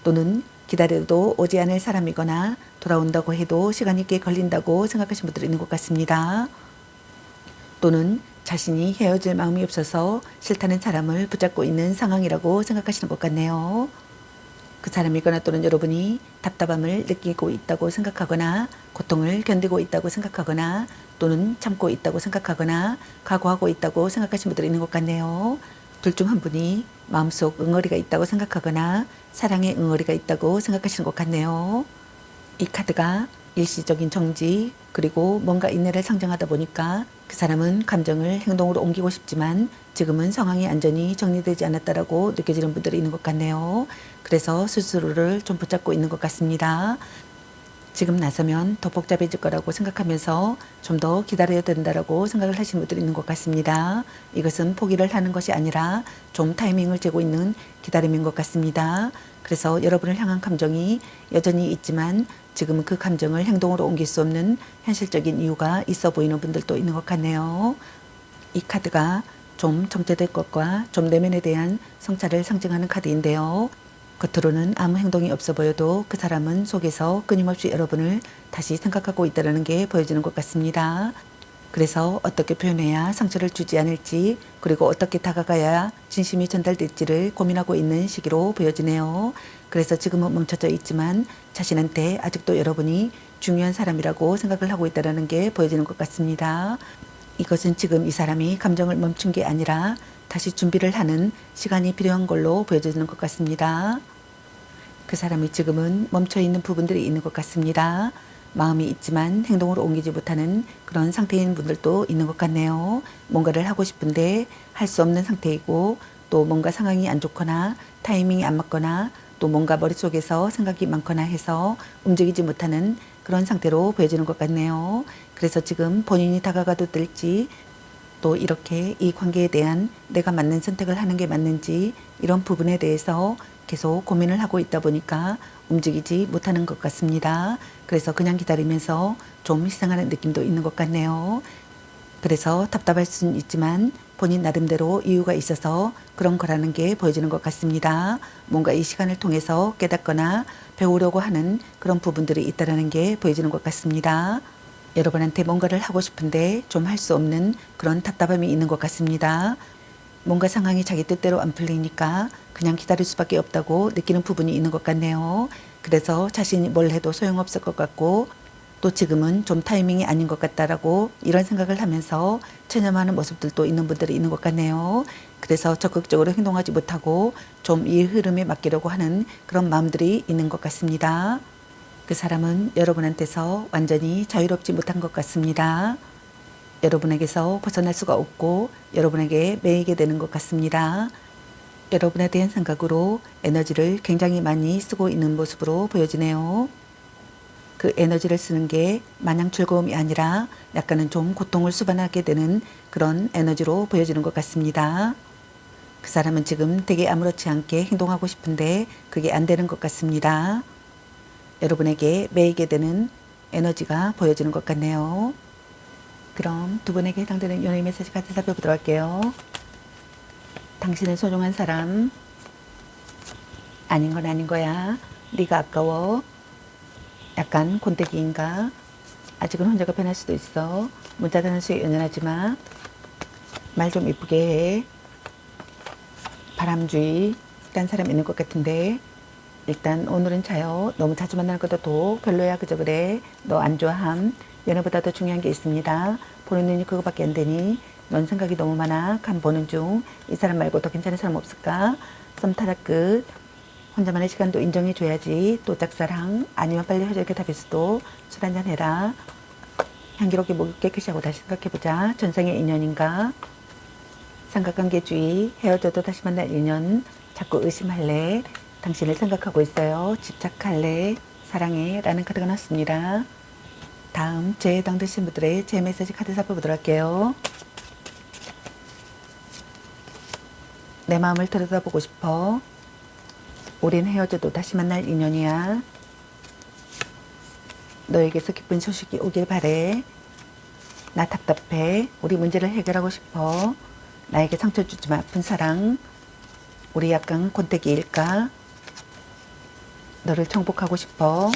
또는 기다려도 오지 않을 사람이거나 돌아온다고 해도 시간이 꽤 걸린다고 생각하시는 분들이 있는 것 같습니다. 또는 자신이 헤어질 마음이 없어서 싫다는 사람을 붙잡고 있는 상황이라고 생각하시는 것 같네요. 그 사람이거나 또는 여러분이 답답함을 느끼고 있다고 생각하거나 고통을 견디고 있다고 생각하거나 또는 참고 있다고 생각하거나 각오하고 있다고 생각하시는 분들이 있는 것 같네요. 둘 중 한 분이 마음속 응어리가 있다고 생각하거나 사랑의 응어리가 있다고 생각하시는 것 같네요. 이 카드가 일시적인 정지 그리고 뭔가 인내를 상징하다 보니까 그 사람은 감정을 행동으로 옮기고 싶지만 지금은 상황이 완전히 정리되지 않았다라고 느껴지는 분들이 있는 것 같네요. 그래서 스스로를 좀 붙잡고 있는 것 같습니다. 지금 나서면 더 복잡해질 거라고 생각하면서 좀 더 기다려야 된다라고 생각을 하시는 분들이 있는 것 같습니다. 이것은 포기를 하는 것이 아니라 좀 타이밍을 재고 있는 기다림인 것 같습니다. 그래서 여러분을 향한 감정이 여전히 있지만 지금은 그 감정을 행동으로 옮길 수 없는 현실적인 이유가 있어 보이는 분들도 있는 것 같네요. 이 카드가 좀 정체될 것과 좀 내면에 대한 성찰을 상징하는 카드인데요. 겉으로는 아무 행동이 없어 보여도 그 사람은 속에서 끊임없이 여러분을 다시 생각하고 있다는 게 보여지는 것 같습니다. 그래서 어떻게 표현해야 상처를 주지 않을지 그리고 어떻게 다가가야 진심이 전달될지를 고민하고 있는 시기로 보여지네요. 그래서 지금은 멈춰져 있지만 자신한테 아직도 여러분이 중요한 사람이라고 생각을 하고 있다는 게 보여지는 것 같습니다. 이것은 지금 이 사람이 감정을 멈춘 게 아니라 다시 준비를 하는 시간이 필요한 걸로 보여지는 것 같습니다. 그 사람이 지금은 멈춰있는 부분들이 있는 것 같습니다. 마음이 있지만 행동으로 옮기지 못하는 그런 상태인 분들도 있는 것 같네요. 뭔가를 하고 싶은데 할 수 없는 상태이고 또 뭔가 상황이 안 좋거나 타이밍이 안 맞거나 또 뭔가 머릿속에서 생각이 많거나 해서 움직이지 못하는 그런 상태로 보여지는 것 같네요. 그래서 지금 본인이 다가가도 될지 또 이렇게 이 관계에 대한 내가 맞는 선택을 하는 게 맞는지 이런 부분에 대해서 계속 고민을 하고 있다 보니까 움직이지 못하는 것 같습니다. 그래서 그냥 기다리면서 좀 희생하는 느낌도 있는 것 같네요. 그래서 답답할 수는 있지만 본인 나름대로 이유가 있어서 그런 거라는 게 보여지는 것 같습니다. 뭔가 이 시간을 통해서 깨닫거나 배우려고 하는 그런 부분들이 있다는 게 보여지는 것 같습니다. 여러분한테 뭔가를 하고 싶은데 좀 할 수 없는 그런 답답함이 있는 것 같습니다. 뭔가 상황이 자기 뜻대로 안 풀리니까 그냥 기다릴 수밖에 없다고 느끼는 부분이 있는 것 같네요. 그래서 자신이 뭘 해도 소용없을 것 같고 또 지금은 좀 타이밍이 아닌 것 같다라고 이런 생각을 하면서 체념하는 모습들도 있는 분들이 있는 것 같네요. 그래서 적극적으로 행동하지 못하고 좀 이 흐름에 맡기려고 하는 그런 마음들이 있는 것 같습니다. 그 사람은 여러분한테서 완전히 자유롭지 못한 것 같습니다. 여러분에게서 벗어날 수가 없고 여러분에게 매이게 되는 것 같습니다. 여러분에 대한 생각으로 에너지를 굉장히 많이 쓰고 있는 모습으로 보여지네요. 그 에너지를 쓰는 게 마냥 즐거움이 아니라 약간은 좀 고통을 수반하게 되는 그런 에너지로 보여지는 것 같습니다. 그 사람은 지금 되게 아무렇지 않게 행동하고 싶은데 그게 안 되는 것 같습니다. 여러분에게 매이게 되는 에너지가 보여지는 것 같네요. 그럼 두 분에게 해당되는 연애 메시지 같이 살펴보도록 할게요. 당신은 소중한 사람. 아닌 건 아닌 거야. 네가 아까워. 약간 곤대기인가? 아직은 혼자가 변할 수도 있어. 문자 단수에 연연하지 마. 말 좀 이쁘게 해. 바람주의. 딴 사람 있는 것 같은데. 일단 오늘은 자요. 너무 자주 만나는 것도 또 별로야. 그저 그래. 너 안 좋아함. 연애보다 더 중요한 게 있습니다. 보는 눈이 그거밖에 안 되니 넌 생각이 너무 많아. 간 보는 중. 이 사람 말고 더 괜찮은 사람 없을까? 썸 타락 끝. 혼자만의 시간도 인정해줘야지. 또 짝사랑. 아니면 빨리 헤어질게 답일 수도. 술 한잔 해라. 향기롭게 목을 깨끗이 하고 다시 생각해보자. 전생의 인연인가? 삼각관계주의. 헤어져도 다시 만날 인연. 자꾸 의심할래. 당신을 생각하고 있어요. 집착할래. 사랑해. 라는 카드가 나왔습니다. 다음 제에 해당되신 분들의 제 메시지 카드 살펴보도록 할게요. 내 마음을 들여다보고 싶어. 우린 헤어져도 다시 만날 인연이야. 너에게서 기쁜 소식이 오길 바래. 나 답답해. 우리 문제를 해결하고 싶어. 나에게 상처 주지 마. 아픈 사랑. 우리 약간 곤태기일까? 너를 정복하고 싶어.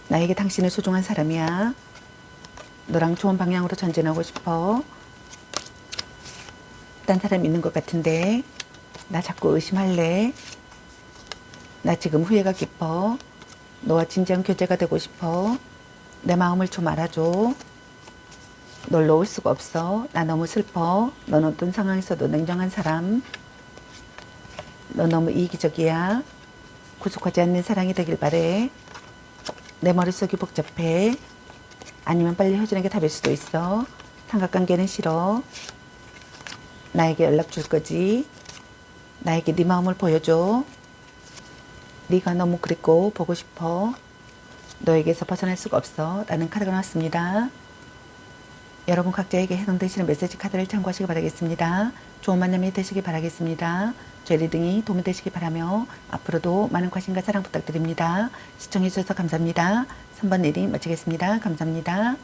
나에게 당신은 소중한 사람이야. 너랑 좋은 방향으로 전진하고 싶어. 딴 사람 있는 것 같은데 나 자꾸 의심할래. 나 지금 후회가 깊어. 너와 진지한 교제가 되고 싶어. 내 마음을 좀 알아줘. 널 놓을 수가 없어. 나 너무 슬퍼. 넌 어떤 상황에서도 냉정한 사람. 너 너무 이기적이야. 구속하지 않는 사랑이 되길 바래. 내 머릿속이 복잡해. 아니면 빨리 헤어지는 게 답일 수도 있어. 삼각관계는 싫어. 나에게 연락 줄 거지. 나에게 네 마음을 보여줘. 네가 너무 그립고 보고 싶어. 너에게서 벗어날 수가 없어. 라는 카드가 나왔습니다. 여러분 각자에게 해당되시는 메시지 카드를 참고하시기 바라겠습니다. 좋은 만남이 되시길 바라겠습니다. 제 리딩이 도움이 되시기 바라며 앞으로도 많은 관심과 사랑 부탁드립니다. 시청해 주셔서 감사합니다. 3번 리딩 마치겠습니다. 감사합니다.